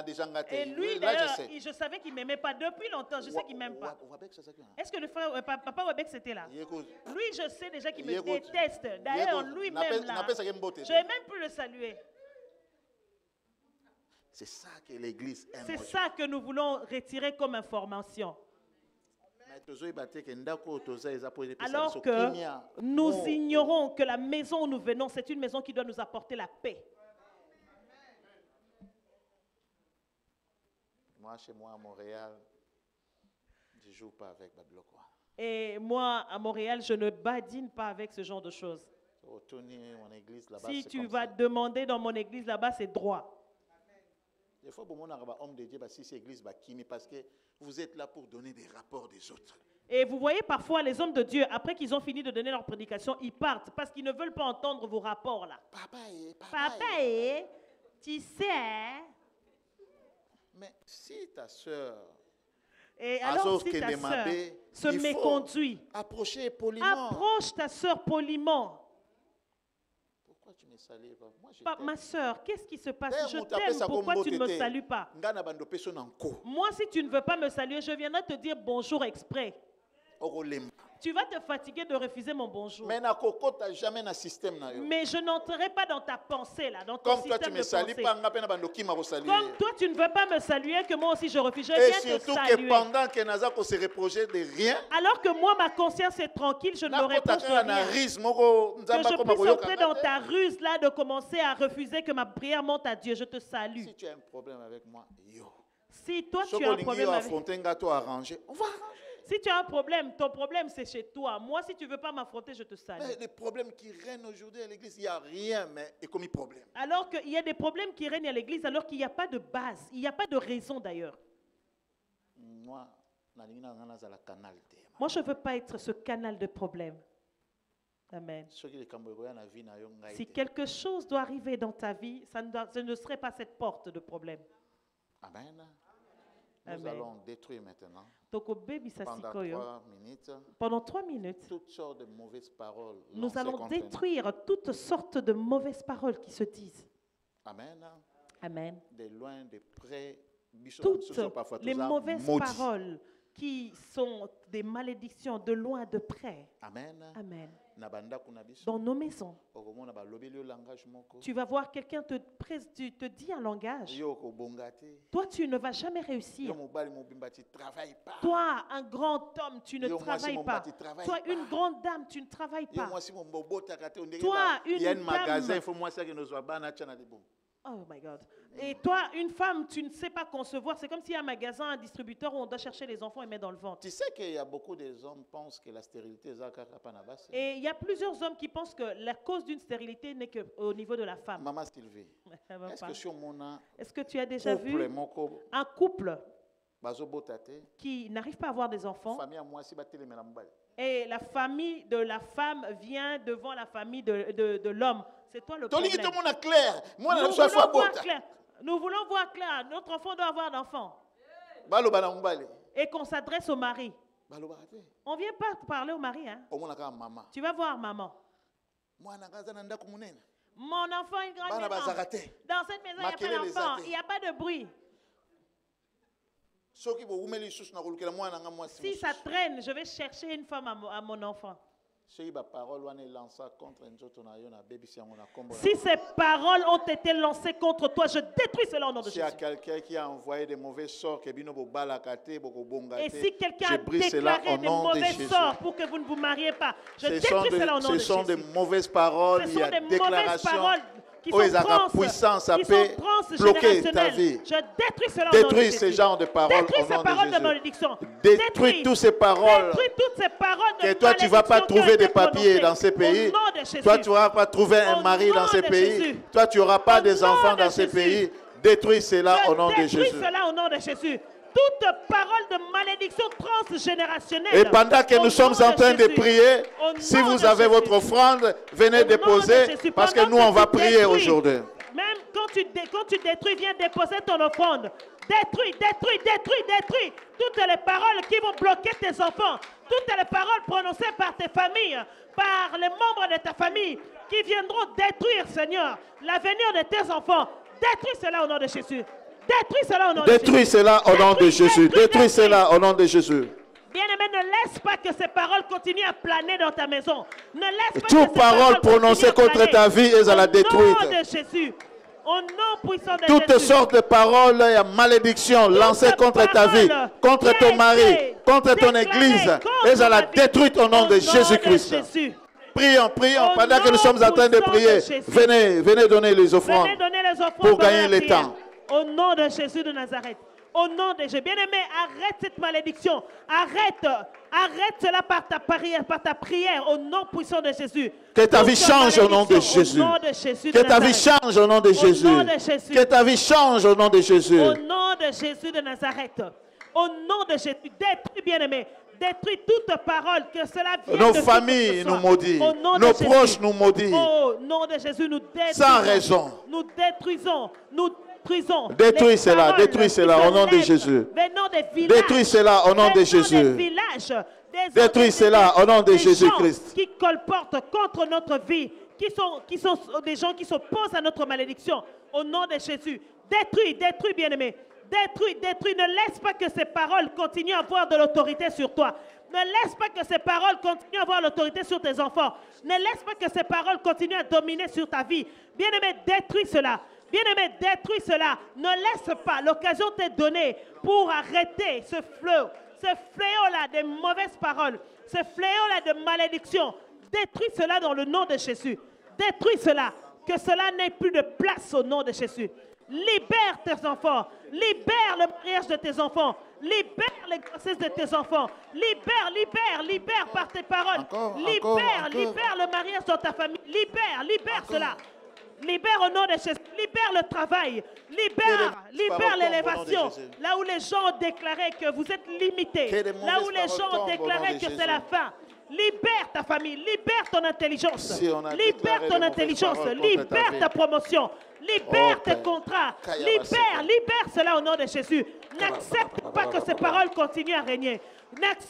Et lui d'ailleurs, je savais qu'il ne m'aimait pas depuis longtemps, je sais qu'il ne m'aime pas. Est-ce que le frère, Papa Webex était là? Lui, je sais déjà qu'il me déteste. D'ailleurs, lui-même là, je ne vais même plus le saluer. C'est ça que l'Église aime. C'est ça que nous voulons retirer comme information. Alors que nous ignorons que la maison où nous venons, c'est une maison qui doit nous apporter la paix. Moi, chez moi à Montréal, je ne joue pas avec Babiloko. Et moi, à Montréal, je ne badine pas avec ce genre de choses. Si tu vas demander dans mon église là-bas, c'est droit. Des fois, homme de Dieu, si église parce que vous êtes là pour donner des rapports des autres. Et vous voyez parfois les hommes de Dieu, après qu'ils ont fini de donner leur prédication, ils partent parce qu'ils ne veulent pas entendre vos rapports là. Papa, tu sais. Mais si ta soeur, et alors si ta soeur se méconduit, approche ta soeur poliment. Tu me salues pas. Moi, ma soeur, qu'est-ce qui se passe? Je t'aime, pourquoi tu ne me salues pas? Moi, si tu ne veux pas me saluer, je viendrai te dire bonjour exprès. Tu vas te fatiguer de refuser mon bonjour. Mais je n'entrerai pas dans ta pensée, là, dans ton système de pensée. Comme toi, tu ne veux pas me saluer, que moi aussi je refuse. Je viens te saluer. Que pendant que Nazako se reprochait de rien, alors que moi, ma conscience est tranquille, je ne me reproche de rien. Que je puisse entrer dans ta ruse, là, de commencer à refuser que ma prière monte à Dieu. Je te salue. Si tu as un problème avec moi, si toi, tu as un problème avec moi, on va arranger. Si tu as un problème, ton problème c'est chez toi. Moi, si tu ne veux pas m'affronter, je te salue. Mais les problèmes qui règnent aujourd'hui à l'église, il n'y a rien, mais il y a comme problème. Alors qu'il y a des problèmes qui règnent à l'église, alors qu'il n'y a pas de base, il n'y a pas de raison d'ailleurs. Moi, je ne veux pas être ce canal de problèmes. Amen. Si quelque chose doit arriver dans ta vie, ce ne serait pas cette porte de problème. Amen. Nous allons détruire maintenant. Pendant 3 minutes, toutes sortes de mauvaises paroles. Nous allons détruire toutes sortes de mauvaises paroles qui se disent. Amen. Amen. De loin, de près, toutes les mauvaises paroles qui sont des malédictions de loin, de près. Amen. Amen. Dans nos maisons, tu vas voir quelqu'un te dit un langage. Toi, tu ne vas jamais réussir. Toi, un grand homme, tu ne travailles pas. Toi, une grande dame, tu ne travailles pas. Toi, une dame. Oh my God. Et toi, une femme, tu ne sais pas concevoir. C'est comme s'il y a un magasin, un distributeur où on doit chercher les enfants et mettre dans le ventre. Tu sais qu'il y a beaucoup d'hommes qui pensent que la stérilité est Zakarapanabasse. Et il y a plusieurs hommes qui pensent que la cause d'une stérilité n'est qu'au niveau de la femme. Maman Sylvie, est-ce que tu as déjà vu un couple qui n'arrive pas à avoir des enfants? Et la famille de la femme vient devant la famille de l'homme. C'est toi le problème. Nous voulons voir clair. Notre enfant doit avoir d'enfants. Et qu'on s'adresse au mari. On ne vient pas parler au mari. Hein? Tu vas voir maman. Mon enfant est une grande maison. Dans cette maison, il n'y a pas d'enfant. Il n'y a pas de bruit. Si ça traîne, je vais chercher une femme à mon enfant. Si ces paroles ont été lancées contre toi, je détruis cela au nom de Jésus. S'il y a quelqu'un qui a envoyé des mauvais sorts, et si quelqu'un a déclaré des mauvais sorts pour que vous ne vous mariez pas, je détruis cela au nom de Jésus. Ce sont des mauvaises paroles, il y a des déclarations. Qui sont bloquer ta vie. Je détruis cela au nom de Jésus. Détruis ces genres de paroles au nom de Jésus. Détruis toutes ces paroles. Que toi tu ne vas pas trouver des papiers dans ces pays. Toi tu ne vas pas trouver un mari dans ces pays. Toi tu n'auras pas des enfants dans ces pays. Détruis cela au nom de Jésus. Détruis cela au nom de Jésus. toute parole de malédiction transgénérationnelle. Et pendant que nous sommes en train de prier, si vous avez votre offrande, venez déposer parce que nous on va prier aujourd'hui. Même quand tu détruis, viens déposer ton offrande. Détruis toutes les paroles qui vont bloquer tes enfants, toutes les paroles prononcées par tes familles, par les membres de ta famille qui viendront détruire, Seigneur, l'avenir de tes enfants. Détruis cela au nom de Jésus. Détruis cela au nom de Jésus. Détruis cela au nom de Jésus. Détruis cela au nom de Jésus. Bien-aimé, ne laisse pas que ces paroles continuent à planer dans ta maison. Ne laisse pas toute parole prononcée contre ta vie est à la détruite. Au nom de Jésus. Au nom puissant de toutes Jésus. Sortes de paroles et malédictions lancées contre ta vie, contre ton mari, contre ton église, est à la détruite au nom de Jésus-Christ. Prions pendant que nous sommes en train de prier. Venez donner les offrandes pour gagner le temps. Au nom de Jésus de Nazareth. Au nom de Jésus. Bien-aimé, arrête cette malédiction. Arrête cela par ta prière au nom puissant de Jésus. Que ta vie change au nom de Jésus. Que ta vie change au nom de Jésus. Que ta vie change au nom de Jésus. Au nom de Jésus de Nazareth. Au nom de Jésus. Détruis, bien-aimé. Détruis toute parole que cela vienne. Nos familles nous maudissent. Nos proches nous maudissent. Au nom de Jésus, nous détruisons. Sans raison. Nous détruisons. Détruis cela au nom de Jésus. Détruis cela au nom de Jésus. Détruis cela au nom de Jésus-Christ. Qui colportent contre notre vie, qui sont des gens qui s'opposent à notre malédiction. Au nom de Jésus. Détruis, bien-aimé. Détruis. Ne laisse pas que ces paroles continuent à avoir de l'autorité sur toi. Ne laisse pas que ces paroles continuent à avoir l'autorité sur tes enfants. Ne laisse pas que ces paroles continuent à dominer sur ta vie. Bien-aimé, détruis cela. Bien-aimé, détruis cela. Ne laisse pas. L'occasion t'est donnée pour arrêter ce fléau-là de mauvaises paroles, ce fléau-là de malédiction. Détruis cela dans le nom de Jésus. Détruis cela. Que cela n'ait plus de place au nom de Jésus. Libère tes enfants. Libère le mariage de tes enfants. Libère les grossesses de tes enfants. Libère par tes paroles. Libère le mariage dans ta famille. Libère cela. Libère au nom de Jésus. Libère le travail. Libère l'élévation. Là où les gens ont déclaré que vous êtes limités. Là où les gens ont déclaré que c'est la fin. Libère ta famille. Libère ton intelligence. Libère ton intelligence. Libère ta promotion. Libère tes contrats. Libère cela au nom de Jésus. N'accepte pas que ces paroles continuent à régner.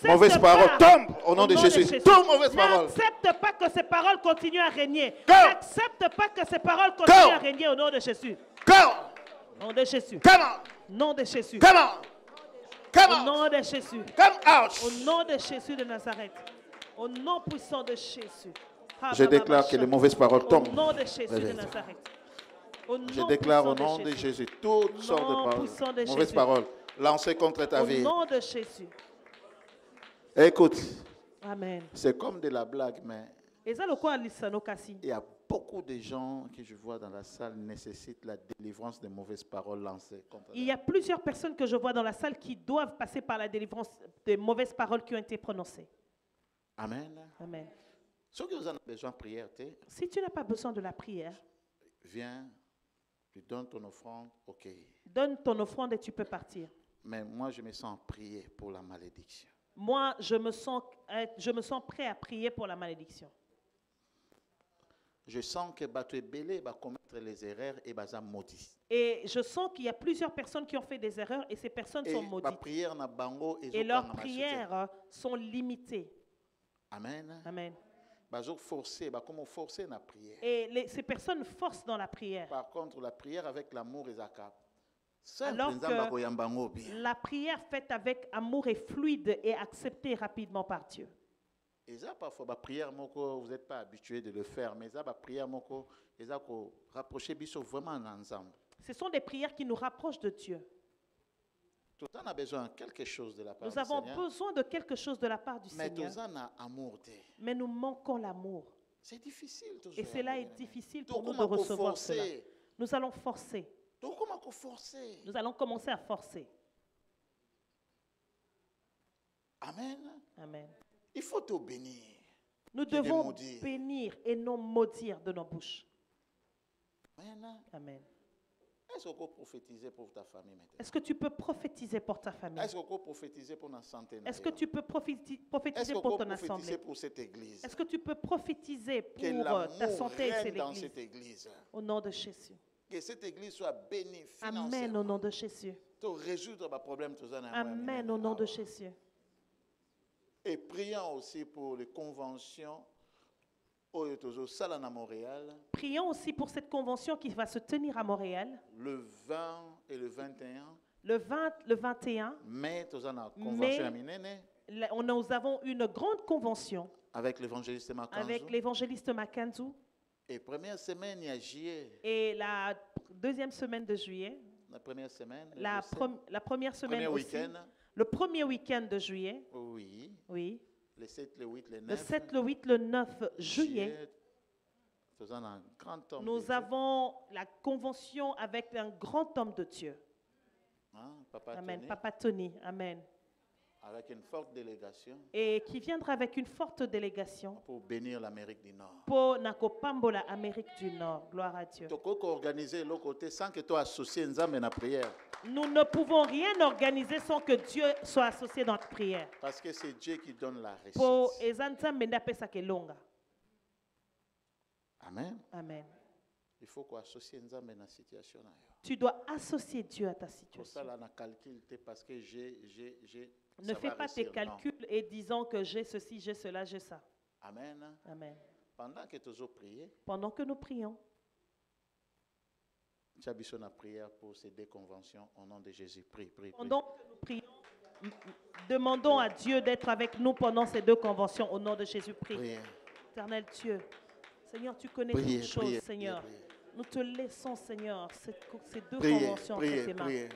Mauvaise parole, tombe au nom de Jésus. Tombe, mauvaise parole. N'accepte pas que ces paroles continuent à régner. N'accepte pas que ces paroles continuent à régner au nom de Jésus. Au nom de Jésus. Nom de Jésus. Au nom de Jésus. Au nom de Jésus de Nazareth. Au nom puissant de Jésus. Je déclare que les mauvaises paroles tombent. Au nom de Jésus de Nazareth. Je déclare au nom de Jésus toutes sortes de paroles, mauvaises paroles lancées contre ta vie. Au nom de Jésus. Écoute, amen. C'est comme de la blague, mais il y a beaucoup de gens que je vois dans la salle nécessitent la délivrance des mauvaises paroles lancées contre il y a plusieurs personnes que je vois dans la salle qui doivent passer par la délivrance des mauvaises paroles qui ont été prononcées. Amen. Amen. Si tu n'as pas besoin de la prière, viens, tu donnes ton offrande, ok. Donne ton offrande et tu peux partir. Mais moi, je me sens prier pour la malédiction. Moi, je me sens prêt à prier pour la malédiction. Je sens que Bateau Belé va commettre les erreurs et va maudit. Et je sens qu'il y a plusieurs personnes qui ont fait des erreurs et ces personnes sont maudites. Et leurs prières sont limitées. Amen. Amen. Forcer la prière. Et ces personnes forcent dans la prière. Par contre, la prière avec l'amour est accap. Alors que la prière faite avec amour est fluide et acceptée rapidement par Dieu. Et ça, parfois, la prière, vous n'êtes pas habitué de le faire, mais ça, la prière, rapprocher vraiment ensemble. Ce sont des prières qui nous rapprochent de Dieu. Tout le monde a besoin de quelque chose de la part du Seigneur. Nous avons besoin de quelque chose de la part du Seigneur. Mais nous manquons l'amour. C'est difficile. Et cela est difficile pour nous de recevoir cela. Nous allons forcer. Nous allons commencer à forcer. Amen. Amen. Il faut te bénir. Nous devons bénir et non maudire de nos bouches. Amen. Amen. Est-ce qu'on peut prophétiser pour ta famille maintenant? Est-ce que tu peux prophétiser pour ta famille? Est-ce qu'on peut prophétiser pour notre santé? Est-ce que tu peux prophétiser pour ton assemblée? Pour cette église? Est-ce que tu peux prophétiser pour ta santé et cette église? Au nom de Jésus. Que cette église soit bénie financièrement. Amen au nom de Jésus. Résoudre les problèmes. Amen au nom de Jésus. Et prions aussi pour les conventions. Prions aussi pour cette convention qui va se tenir à Montréal. Le 20 et le 21. Le 20, le 21. Mais nous avons une grande convention. Avec l'évangéliste Makanzu. Avec l'évangéliste Makanzu. Et première semaine, il y a juillet. Et la deuxième semaine de juillet. La première semaine. La première semaine premier aussi. Week-end. Le premier week-end de juillet. Oui. Oui. Le 7, le 8, le 9. Le 7, le 8, le 9 juillet. Nous avons la convention avec un grand homme de Dieu. Papa Amen. Tony. Papa Tony. Amen. Avec une forte délégation. Et qui viendra avec une forte délégation. Pour bénir l'Amérique du Nord. Pour Nakopambola, Amérique du Nord. Gloire à Dieu. Organiser l'autre côté sans que tu associes Nzambe na prière. Nous ne pouvons rien organiser sans que Dieu soit associé dans la prière. Parce que c'est Dieu qui donne la réussite. Amen. Amen. Il faut qu'on associe Nzambe dans la situation. Tu dois associer Dieu à ta situation. Pour ça, là, on calcule parce que j'ai. Ne fais pas tes calculs et disant que j'ai ceci, j'ai cela, j'ai ça. Amen. Amen. Pendant que nous prions. Tu as besoin de prière pour ces deux conventions au nom de Jésus. Prie. Pendant que nous prions, demandons à Dieu d'être avec nous pendant ces deux conventions au nom de Jésus. Prie. Éternel Dieu, Seigneur, tu connais toutes choses, Seigneur. Nous te laissons, Seigneur, ces deux conventions entre tes mains.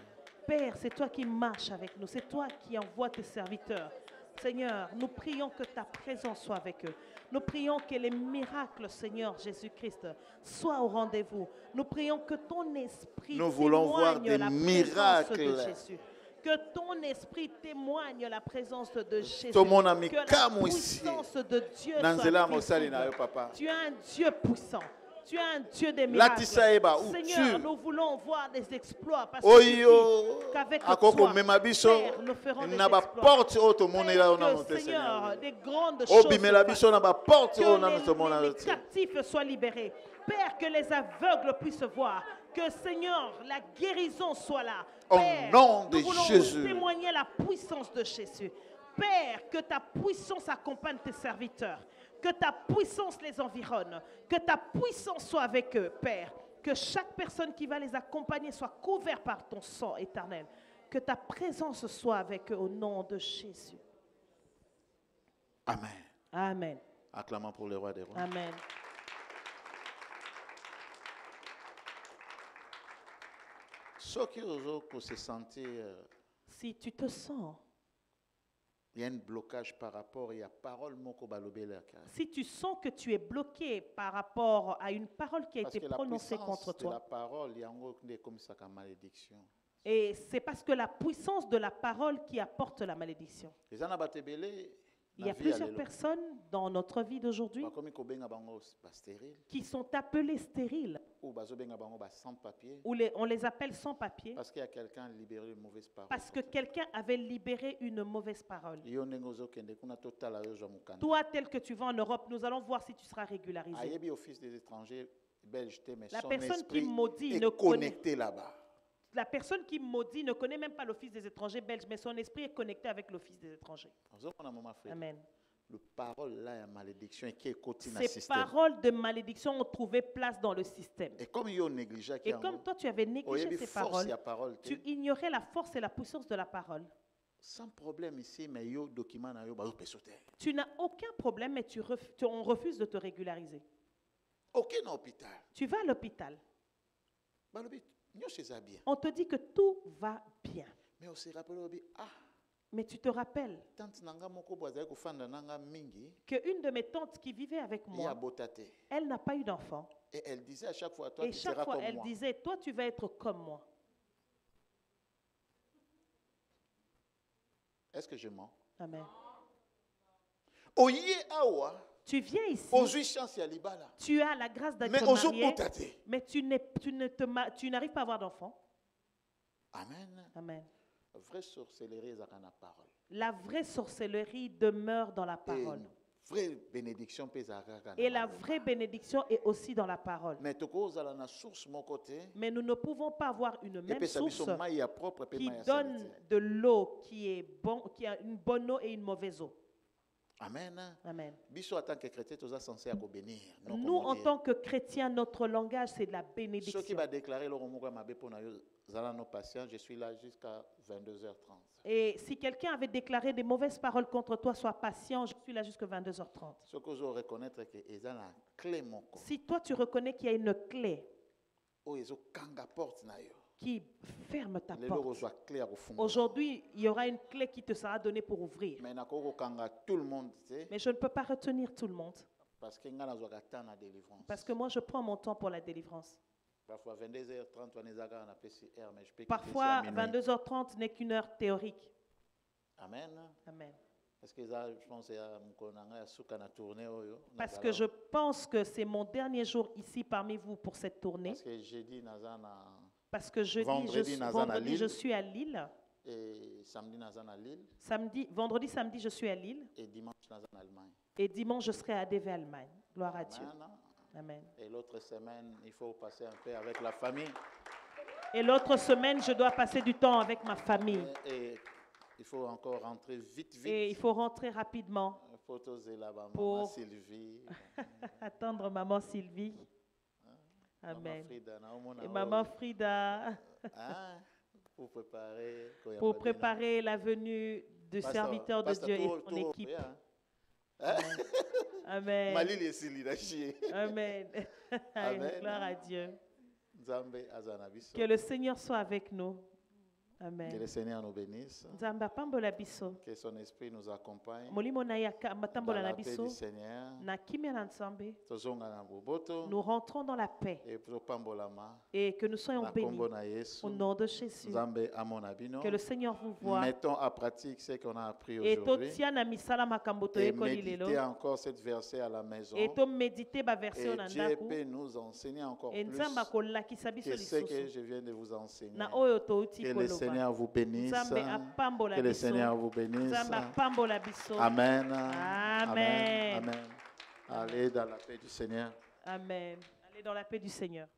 Père, c'est toi qui marches avec nous, c'est toi qui envoies tes serviteurs. Seigneur, nous prions que ta présence soit avec eux. Nous prions que les miracles, Seigneur Jésus-Christ, soient au rendez-vous. Nous prions que ton esprit témoigne la présence de Jésus. Que ton esprit témoigne la présence de Jésus. Que la puissance de Dieu soit visible. Tu es un Dieu puissant. Tu es un Dieu des miracles. Seigneur, nous voulons voir des exploits parce que qu'avec toi, Père, nous ferons des exploits. Père, Seigneur, des grandes choses que les captifs soient libérés. Père, que les aveugles puissent voir. Que, Seigneur, la guérison soit là. Père, nous voulons témoigner la puissance de Jésus. Père, que ta puissance accompagne tes serviteurs. Que ta puissance les environne. Que ta puissance soit avec eux, Père. Que chaque personne qui va les accompagner soit couverte par ton sang éternel. Que ta présence soit avec eux au nom de Jésus. Amen. Amen. Acclamons pour le roi des rois. Amen. Si tu te sens, il y a un blocage par rapport à parole. Si tu sens que tu es bloqué par rapport à une parole qui a été prononcée contre toi, la parole, il y a comme ça comme malédiction. Et c'est parce que la puissance de la parole qui apporte la malédiction. Il y a plusieurs personnes dans notre vie d'aujourd'hui qui sont appelées stériles. Ou on les appelle sans papier. Parce qu'il y a quelqu'un libéré une mauvaise parole. Parce que quelqu'un avait libéré une mauvaise parole. Toi, tel que tu vas en Europe, nous allons voir si tu seras régularisé. La personne qui maudit ne connecté là-bas. La personne qui maudit ne connaît même pas l'Office des étrangers belges, mais son esprit est connecté avec l'Office des étrangers. Amen. Ces paroles de malédiction ont trouvé place dans le système. Et comme toi, tu avais négligé ces paroles, tu ignorais la force et la puissance de la parole. Sans problème ici, mais document tu n'as aucun problème, mais on refuse de te régulariser. Aucun hôpital. Tu vas à l'hôpital. On te dit que tout va bien. Mais tu te rappelles qu'une de mes tantes qui vivait avec moi, elle n'a pas eu d'enfant. Et elle disait à chaque fois, elle disait, toi tu vas être comme moi. Est-ce que je mens? Amen. Tu viens ici. Tu as la grâce d'être marié, mais tu n'arrives pas à avoir d'enfant. Amen. Amen. Parole. La vraie sorcellerie demeure dans la parole. Et la vraie bénédiction est aussi dans la parole. Mais nous ne pouvons pas avoir une même source qui donne de l'eau qui est bon, qui a une bonne eau et une mauvaise eau. Amen. Amen. Nous, en tant que chrétiens, notre langage, c'est de la bénédiction. Je suis là jusqu'à 22h30. Et si quelqu'un avait déclaré des mauvaises paroles contre toi, sois patient, je suis là jusqu'à 22h30. Si toi tu reconnais qu'il y a une clé qui ferme ta porte, aujourd'hui il y aura une clé qui te sera donnée pour ouvrir. Mais je ne peux pas retenir tout le monde. Parce que moi je prends mon temps pour la délivrance. Parfois 22h30 n'est qu'une heure théorique. Amen. Amen. Parce que je pense que c'est mon dernier jour ici parmi vous pour cette tournée. Parce que vendredi, je suis à Lille. Et samedi, vendredi, samedi, je suis à Lille. Et dimanche, je serai à DV Allemagne. Gloire à Dieu. Amen. Et l'autre semaine, il faut passer un peu avec la famille. Et l'autre semaine, je dois passer du temps avec ma famille. Et il faut encore rentrer vite. Et il faut rentrer rapidement. Pour Sylvie. Attendre maman Sylvie. Amen. Et maman Frida. Pour préparer la venue du serviteur de Dieu et son équipe. Amen. Amen. Amen. Gloire à Dieu. Que le Seigneur soit avec nous. Amen. Que le Seigneur nous bénisse. Que son esprit nous accompagne. Dans la paix du Seigneur. Nous rentrons dans la paix. Et que nous soyons bénis. Au nom de Jésus. Que le Seigneur vous voie. Mettons à pratique ce qu'on a appris aujourd'hui. Et méditez encore cette verset à la maison. Et Dieu peut nous enseigner encore plus que ce que je viens de vous enseigner. Que le Seigneur vous bénisse. Que le Seigneur vous bénisse. Amen. Amen. Amen. Allez dans la paix du Seigneur. Amen. Allez dans la paix du Seigneur.